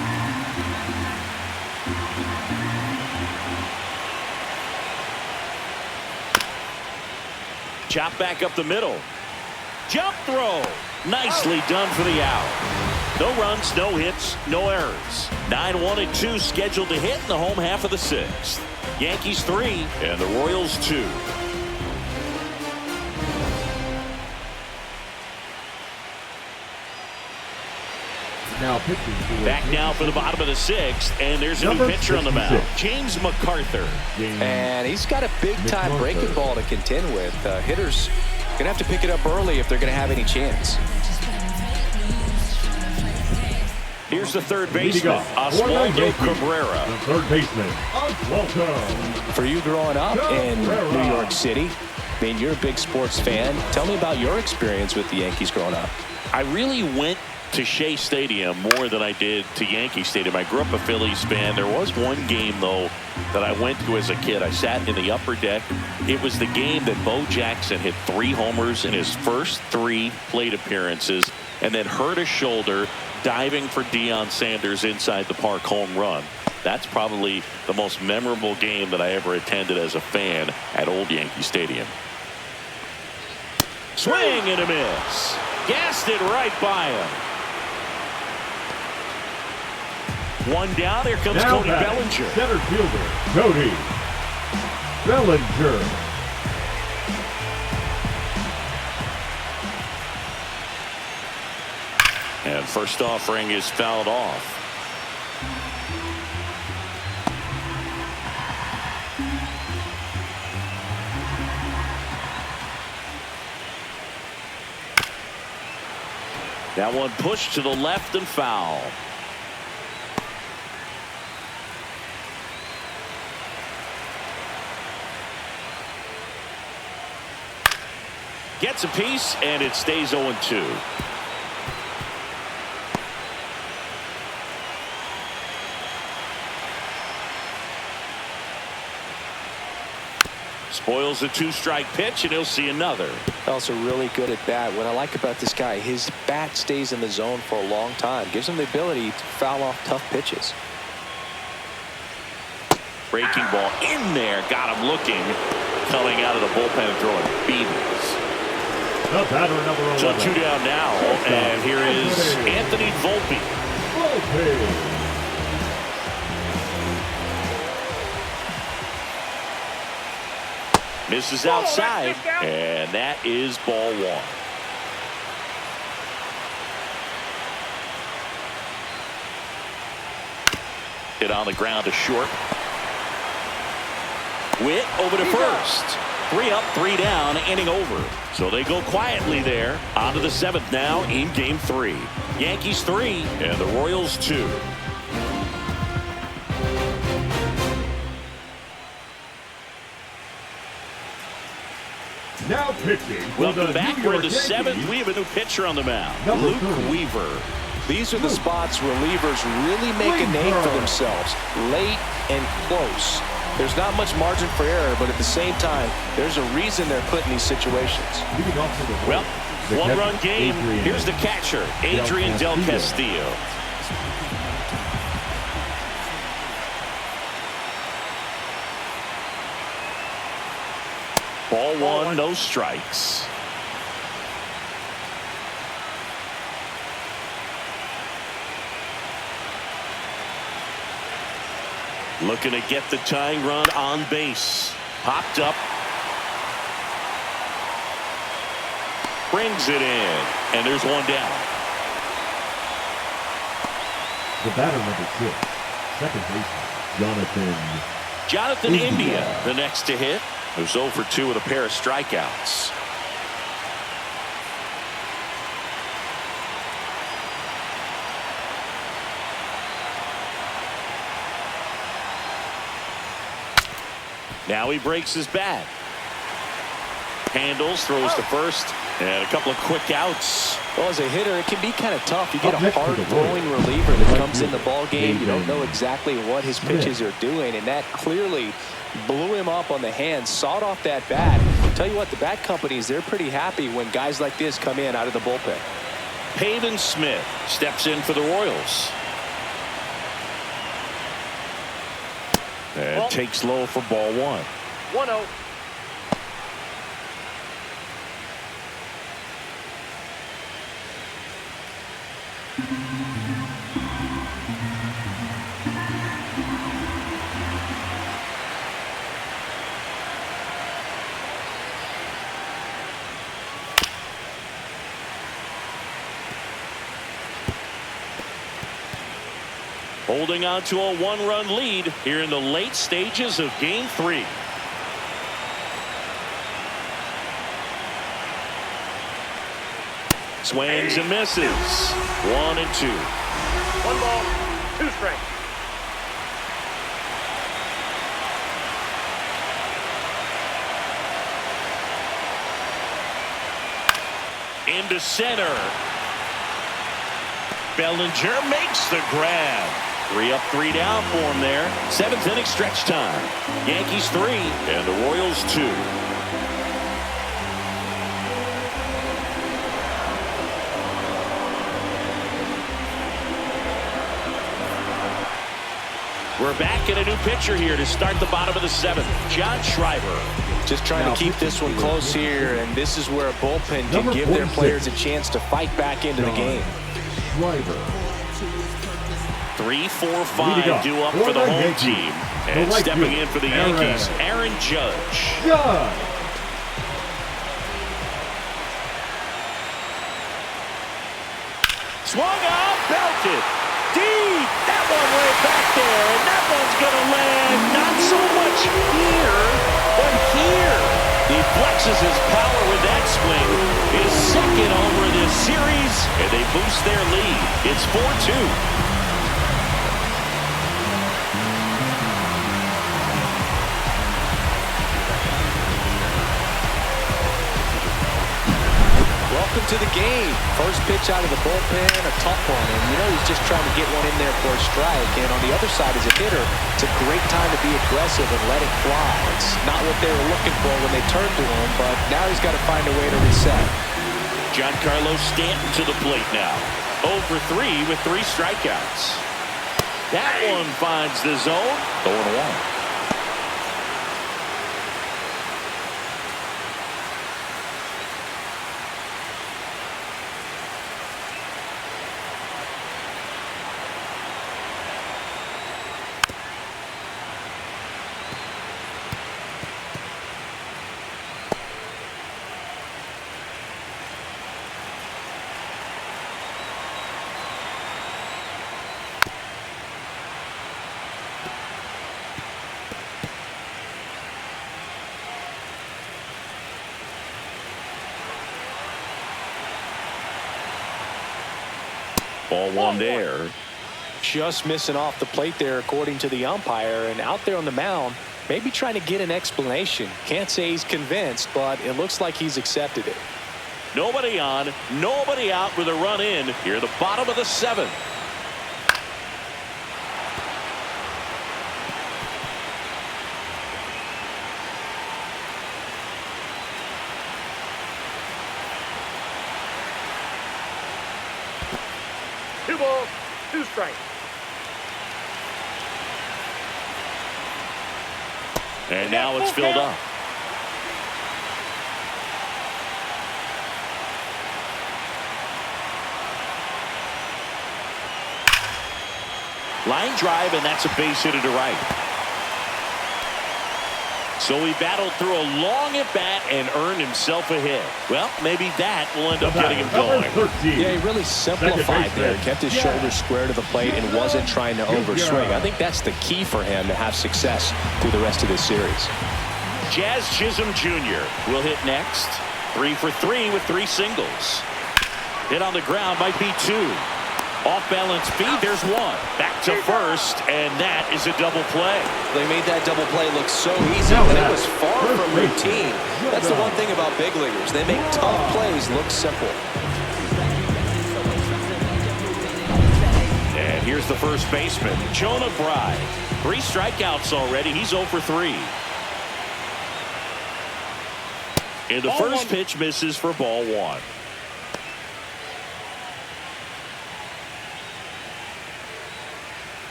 Chop back up the middle. Jump throw. Nicely done for the out. No runs, no hits, no errors. 9-1-2 scheduled to hit in the home half of the sixth. Yankees 3 and the Royals 2. Now pitching. Back now for the bottom of the sixth, and there's a new pitcher on the mound, James McArthur. And he's got a big-time breaking ball to contend with. Hitters going to have to pick it up early if they're going to have any chance. Here's the third baseman, Oswaldo Cabrera. The third baseman, Oswaldo. For you growing up in New York City, I mean, you're a big sports fan. Tell me about your experience with the Yankees growing up. I really went to Shea Stadium more than I did to Yankee Stadium. I grew up a Phillies fan. There was one game, though, that I went to as a kid. I sat in the upper deck. It was the game that Bo Jackson hit 3 homers in his first 3 plate appearances and then hurt his shoulder diving for Deion Sanders inside the park home run. That's probably the most memorable game that I ever attended as a fan at Old Yankee Stadium. Swing and a miss. Gassed it right by him. One down. Here comes Now Cody Bellinger. Center fielder, Cody Bellinger. And first offering is fouled off. That one pushed to the left and foul. Gets a piece, and it stays 0-2. Spoils a 2-strike pitch, and he'll see another. Also really good at bat. What I like about this guy, his bat stays in the zone for a long time. Gives him the ability to foul off tough pitches. Breaking ball in there. Got him looking. coming out of the bullpen and throwing beatings. The batter, number 11. So 2 down now, and here is Anthony Volpe. Misses outside, and that is ball 1. Hit on the ground to short. Witt over to first. 3 up, 3 down, inning over. So they go quietly there. On to the 7th now in game 3. Yankees 3 and the Royals 2. Now pitching. Welcome back. We're in the 7th. We have a new pitcher on the mound. Luke Weaver. These are the spots relievers really make a name for themselves. Late and close. There's not much margin for error, but at the same time, there's a reason they're put in these situations. Well, 1-run game. Here's the catcher, Adrian Del Castillo. Ball 1, no strikes. Looking to get the tying run on base. Popped up. Brings it in. And there's 1 down. The batter, number 6. Second baseman, Jonathan India, the next to hit. Who's 0 for 2 with a pair of strikeouts. Now he breaks his bat. Handles, throws to first, and a couple of quick outs. Well, as a hitter, it can be kind of tough. You get a hard-throwing reliever that comes in the ball game. You don't know exactly what his pitches are doing, and that clearly blew him up on the hand, sawed off that bat. Tell you what, the bat companies, they're pretty happy when guys like this come in out of the bullpen. Pavin Smith steps in for the Royals. And takes low for ball 1. 1-0. Holding on to a 1-run lead here in the late stages of game 3. Swings and misses. 1 and 2. 1 ball, 2 strikes. Into center. Bellinger makes the grab. 3 up, 3 down for him there. 7th inning stretch time. Yankees 3 and the Royals 2. We're back in a new pitcher here to start the bottom of the 7th. John Schreiber. Just trying to keep this one close here, and this is where a bullpen can give their players a chance to fight back into the game. 3, 4, 5 due up for the home team. And stepping in for the Yankees, Aaron Judge. Swung out, belted. Deep. That one way back there. And that one's going to land not so much here, but here. He flexes his power with that swing. His second homer in this series. And they boost their lead. It's 4-2. Welcome to the game. First pitch out of the bullpen, a tough one. And you know he's just trying to get one in there for a strike. And on the other side, as a hitter, it's a great time to be aggressive and let it fly. It's not what they were looking for when they turned to him, but now he's got to find a way to reset. Giancarlo Stanton to the plate now. 0 for 3 with 3 strikeouts. That one finds the zone. 0-1. Ball one there. Just missing off the plate there, according to the umpire, and out there on the mound, maybe trying to get an explanation. Can't say he's convinced, but it looks like he's accepted it. Nobody on, nobody out with a run in here at the bottom of the seventh. Two balls, two strikes. And now it's filled up. Line drive, and that's a base hit to right. So he battled through a long at bat and earned himself a hit. Well, maybe that will end up getting him going. Yeah, he really simplified there. Kept his shoulders square to the plate and wasn't trying to overswing. I think that's the key for him to have success through the rest of this series. Jazz Chisholm Jr. will hit next. 3 for 3 with 3 singles. Hit on the ground might be 2. Off-balance feed, there's 1. Back to first, and that is a double play. They made that double play look so easy, but it was far from routine. That's the one thing about big leaguers. They make tough plays look simple. And here's the first baseman, Jonah Bride. 3 strikeouts already. He's 0 for 3. And the first pitch misses for ball 1.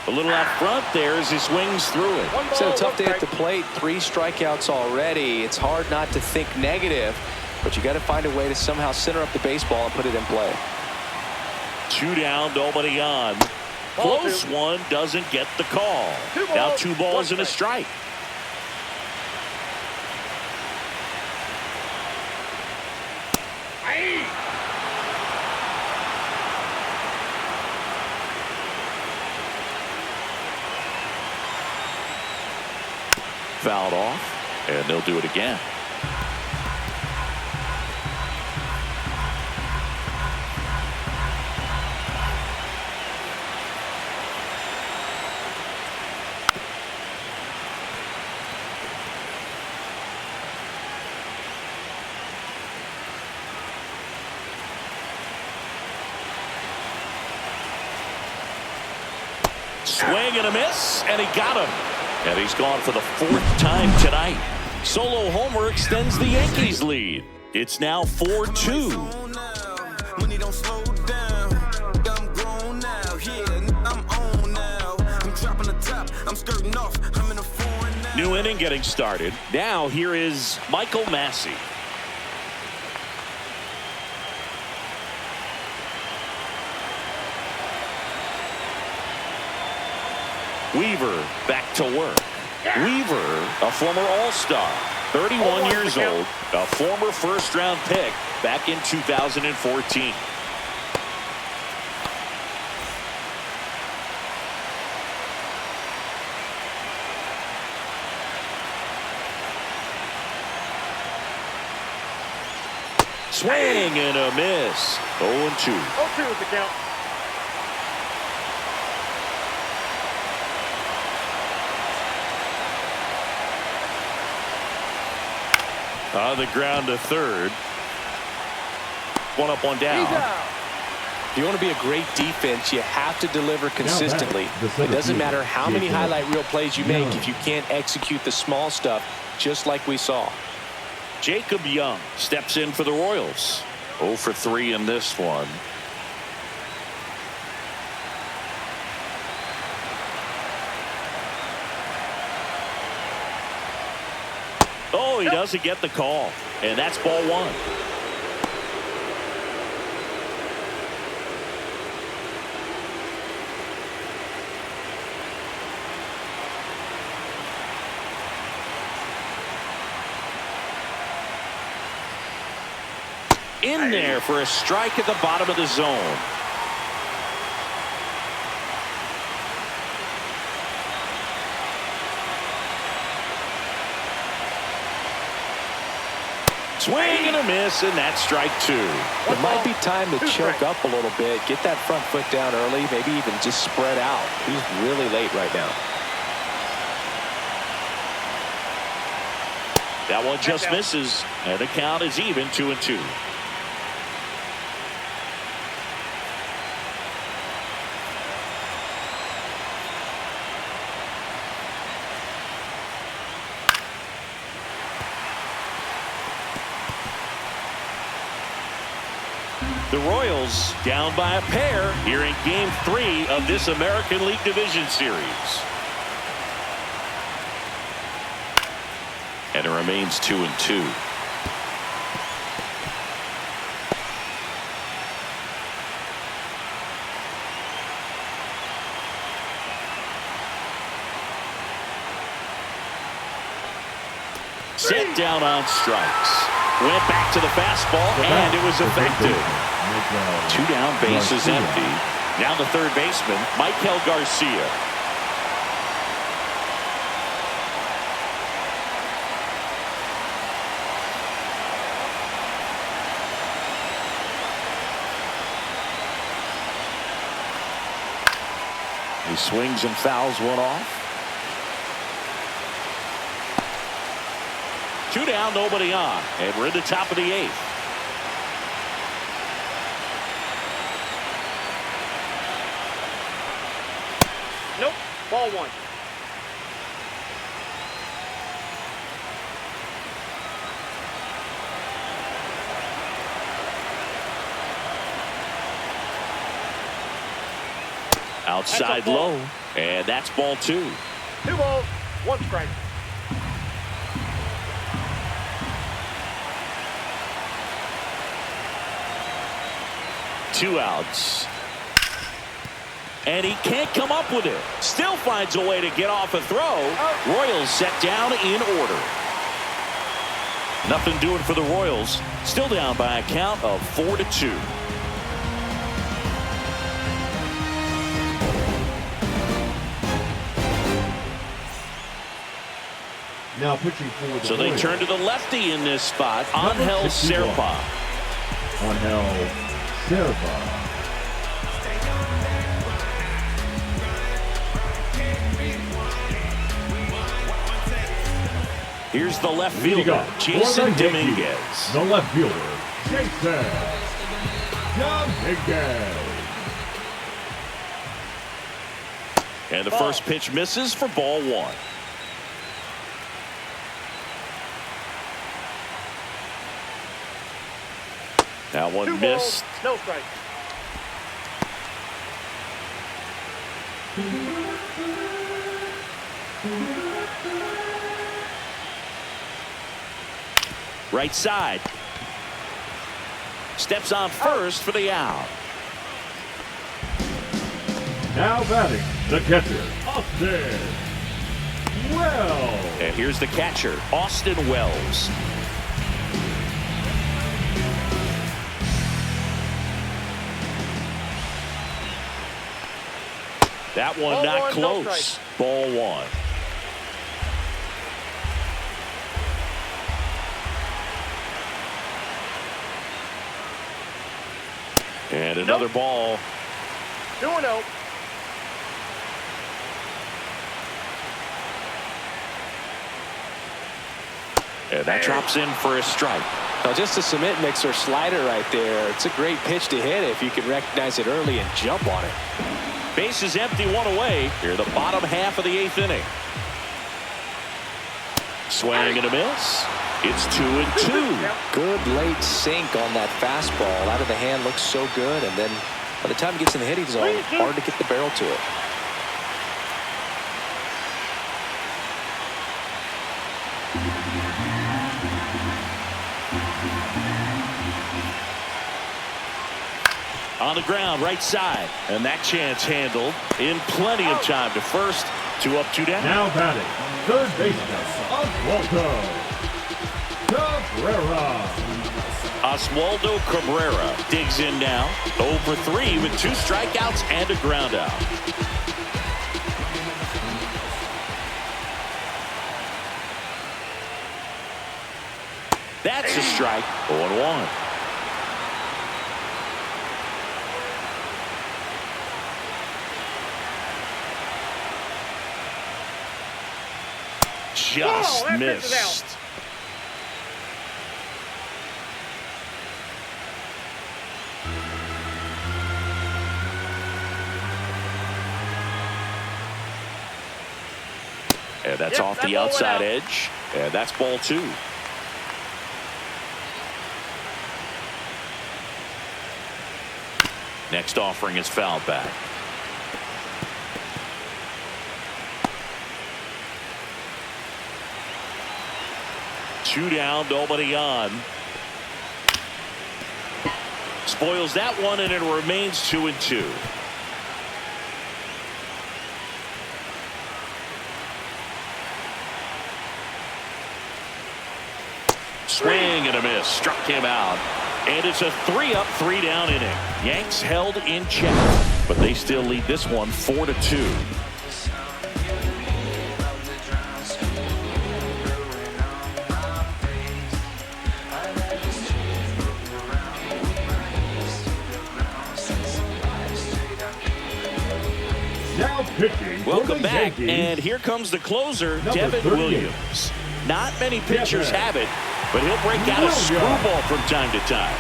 A little out front there as he swings through it. It's a tough day at the plate. 3 strikeouts already. It's hard not to think negative, but you got to find a way to somehow center up the baseball and put it in play. 2 down, nobody on. Close one, doesn't get the call. Now 2 balls and a strike. Fouled off, and they'll do it again. Swing and a miss, and he got him. And he's gone for the 4th time tonight. Solo homer extends the Yankees lead. It's now 4-2. New inning getting started. Now here is Michael Massey. Weaver back to work. Weaver, a former All-Star, 31 years old, a former first-round pick back in 2014. Swing and a miss. 0-2. 0-2 is the count. On the ground to third. 1 up, 1 down. If you want to be a great defense, you have to deliver consistently. It doesn't matter how many highlight reel plays you make if you can't execute the small stuff, just like we saw. Jacob Young steps in for the Royals. 0 for 3 in this one. Oh, he doesn't get the call. And that's ball 1. In there for a strike at the bottom of the zone. Swing and a miss, and that's strike 2. It might be time to choke up a little bit, get that front foot down early, maybe even just spread out. He's really late right now. That one just misses, and the count is even 2-2. The Royals down by a pair here in Game 3 of this American League Division Series. And it remains 2-2. Set down on strikes. Went back to the fastball, and it was effective. 2 down, bases empty. Now the third baseman, Michael Garcia. He swings and fouls one off. 2 down, nobody on, and we're in the top of the 8th. Nope. Ball 1. Outside low, and that's ball 2. 2 balls, 1 strike. Two outs. And he can't come up with it. Still finds a way to get off a throw. Royals set down in order. Nothing doing for the Royals. Still down by a count of 4-2. Now pitching for the So they Royals. turn to the lefty in this spot. Angel Serpa. Angel Serpa. Here's the left Here you fielder, go. Jason For the Yankees, Dominguez. The left fielder, Jason Dominguez. And the first pitch misses for ball 1. That one 2 missed. balls, no strike. Right side. Steps on first for the out. Now batting, the catcher, Austin Wells. And here's the catcher, Austin Wells. That one Ball not 1, no close. strike. Ball 1. And another ball. 2-0. And that drops in for a strike. Now just a cement mixer slider right there. It's a great pitch to hit if you can recognize it early and jump on it. Bases empty, 1 away. Here the bottom half of the 8th inning. Swing and a miss. It's 2-2. Good late sink on that fastball. Out of the hand, looks so good, and then by the time it gets in the hitting zone, hard to get the barrel to it. On the ground, right side. And that chance handled in plenty of time to first. 2 up, 2 down. Now batting, third baseman, Oswaldo Cabrera. Oswaldo Cabrera digs in now. 0 for 3 with 2 strikeouts and a ground out. That's a strike. 0-1. Just missed. And that's off the outside edge. And that's ball 2. Next offering is fouled back. Two down, nobody on. Spoils that one, and it remains 2-2. Swing and a miss. Struck him out. And it's a 3-up, 3-down inning. Yanks held in check, but they still lead this one 4-2. Welcome back, and here comes the closer, Devin Williams. Not many pitchers have it, but he'll break out a screwball from time to time.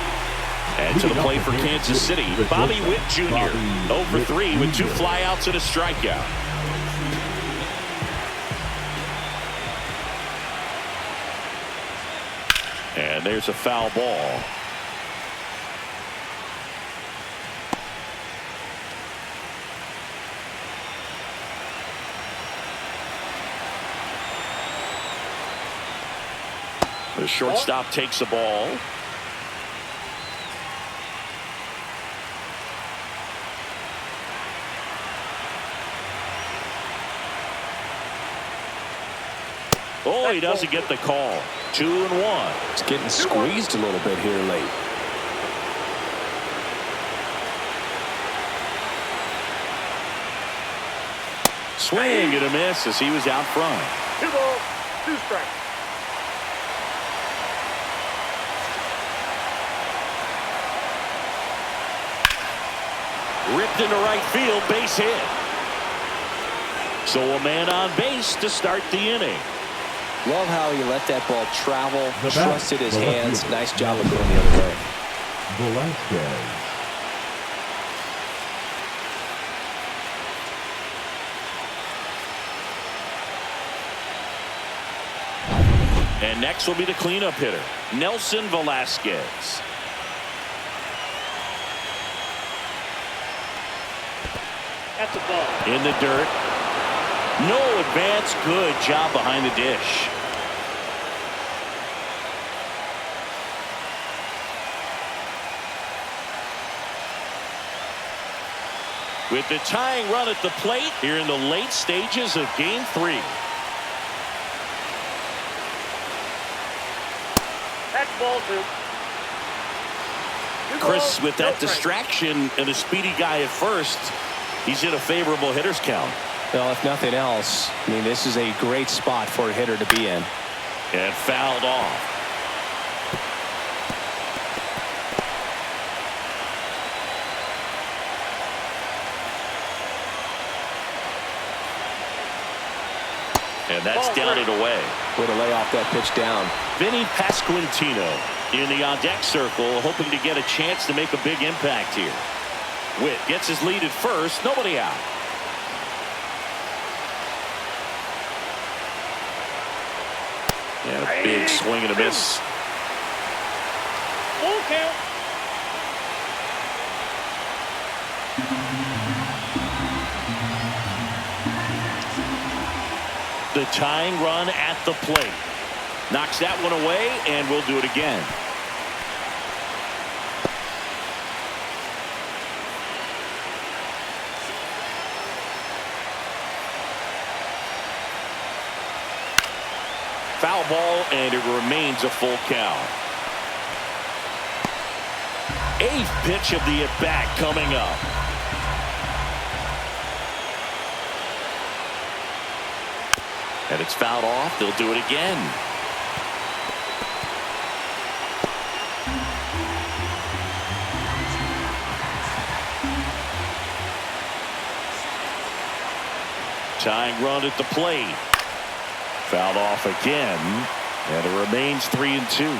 And to the plate for Kansas City, Bobby Witt Jr. 0 for 3 with 2 flyouts and a strikeout. And there's a foul ball. The shortstop takes the ball. Oh, he doesn't get the call. 2-1. It's getting squeezed a little bit here late. Swing and a miss as he was out front. 2 balls, 2 strikes. Ripped into right field, base hit. So a man on base to start the inning. Love how he let that ball travel, trusted his hands. Nice job of going the other way. Velasquez. And next will be the cleanup hitter, Nelson Velasquez. That's a ball. In the dirt. No advance. Good job behind the dish. With the tying run at the plate here in the late stages of Game 3. That's ball 2. Chris, with that distraction and a speedy guy at first, he's in a favorable hitter's count. Well, if nothing else, I mean, this is a great spot for a hitter to be in. And fouled off. And that's down and away. Way to lay off that pitch down. Vinny Pasquantino in the on-deck circle, hoping to get a chance to make a big impact here. Witt gets his lead at first. Nobody out. And a big swing and a miss. Full count. The tying run at the plate. Knocks that one away, and we'll do it again. Foul ball, and it remains a full count. 8th pitch of the at-bat coming up. And it's fouled off. They'll do it again. tying run at the plate. Fouled off again, and it remains 3-2.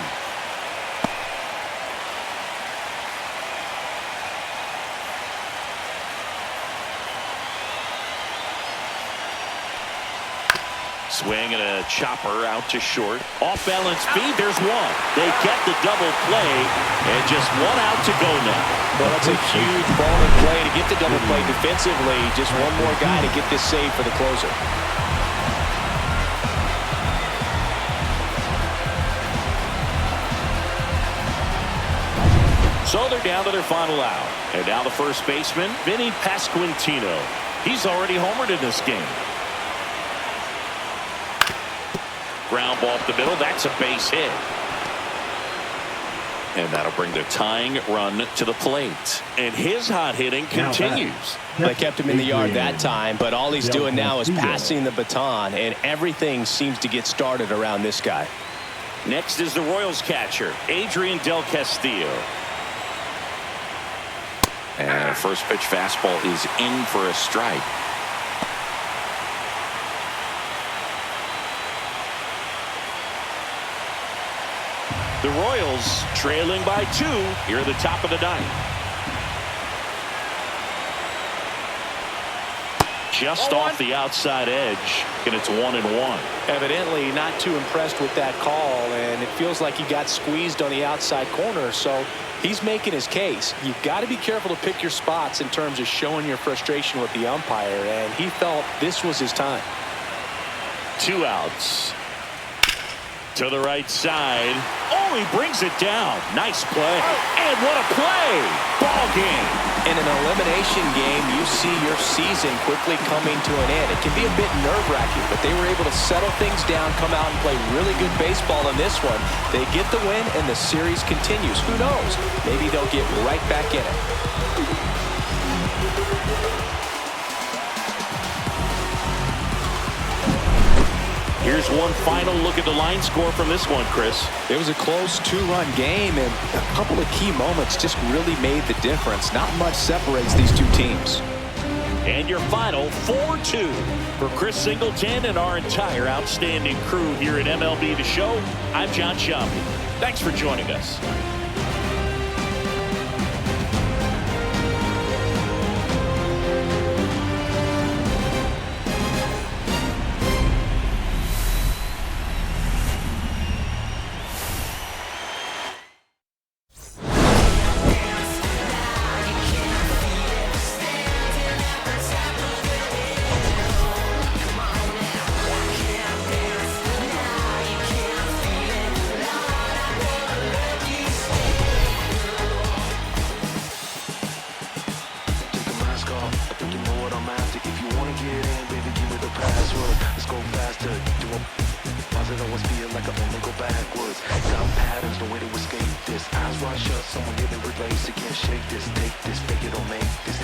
Swing and a chopper out to short. Off balance speed. There's one. They get the double play, and just one out to go now. Well, that's a huge ball in play to get the double play defensively. Just one more guy to get this save for the closer. So they're down to their final out. And now the first baseman, Vinny Pasquantino. He's already homered in this game. Ground ball up the middle. That's a base hit. And that'll bring the tying run to the plate. And his hot hitting continues. They kept him in the yard that time, but all he's doing now is passing the baton, and everything seems to get started around this guy. Next is the Royals catcher, Adrian Del Castillo. And first pitch fastball is in for a strike. The Royals trailing by 2 here at the top of the ninth. Just off the outside edge, and it's 1-1. Evidently not too impressed with that call, and it feels like he got squeezed on the outside corner, so he's making his case. You've got to be careful to pick your spots in terms of showing your frustration with the umpire, and he felt this was his time. 2 outs. To the right side. Oh, he brings it down. Nice play. And what a play. Ball game. In an elimination game, you see your season quickly coming to an end. It can be a bit nerve-wracking, but they were able to settle things down, come out and play really good baseball in this one. They get the win, and the series continues. Who knows? Maybe they'll get right back in it. Here's one final look at the line score from this one, Chris. It was a close 2-run game, and a couple of key moments just really made the difference. Not much separates these two teams. And your final 4-2 for Chris Singleton and our entire outstanding crew here at MLB The Show. I'm John Shambi. Thanks for joining us. Someone hit me with lace, you can't shake this, take this, fake it or make this.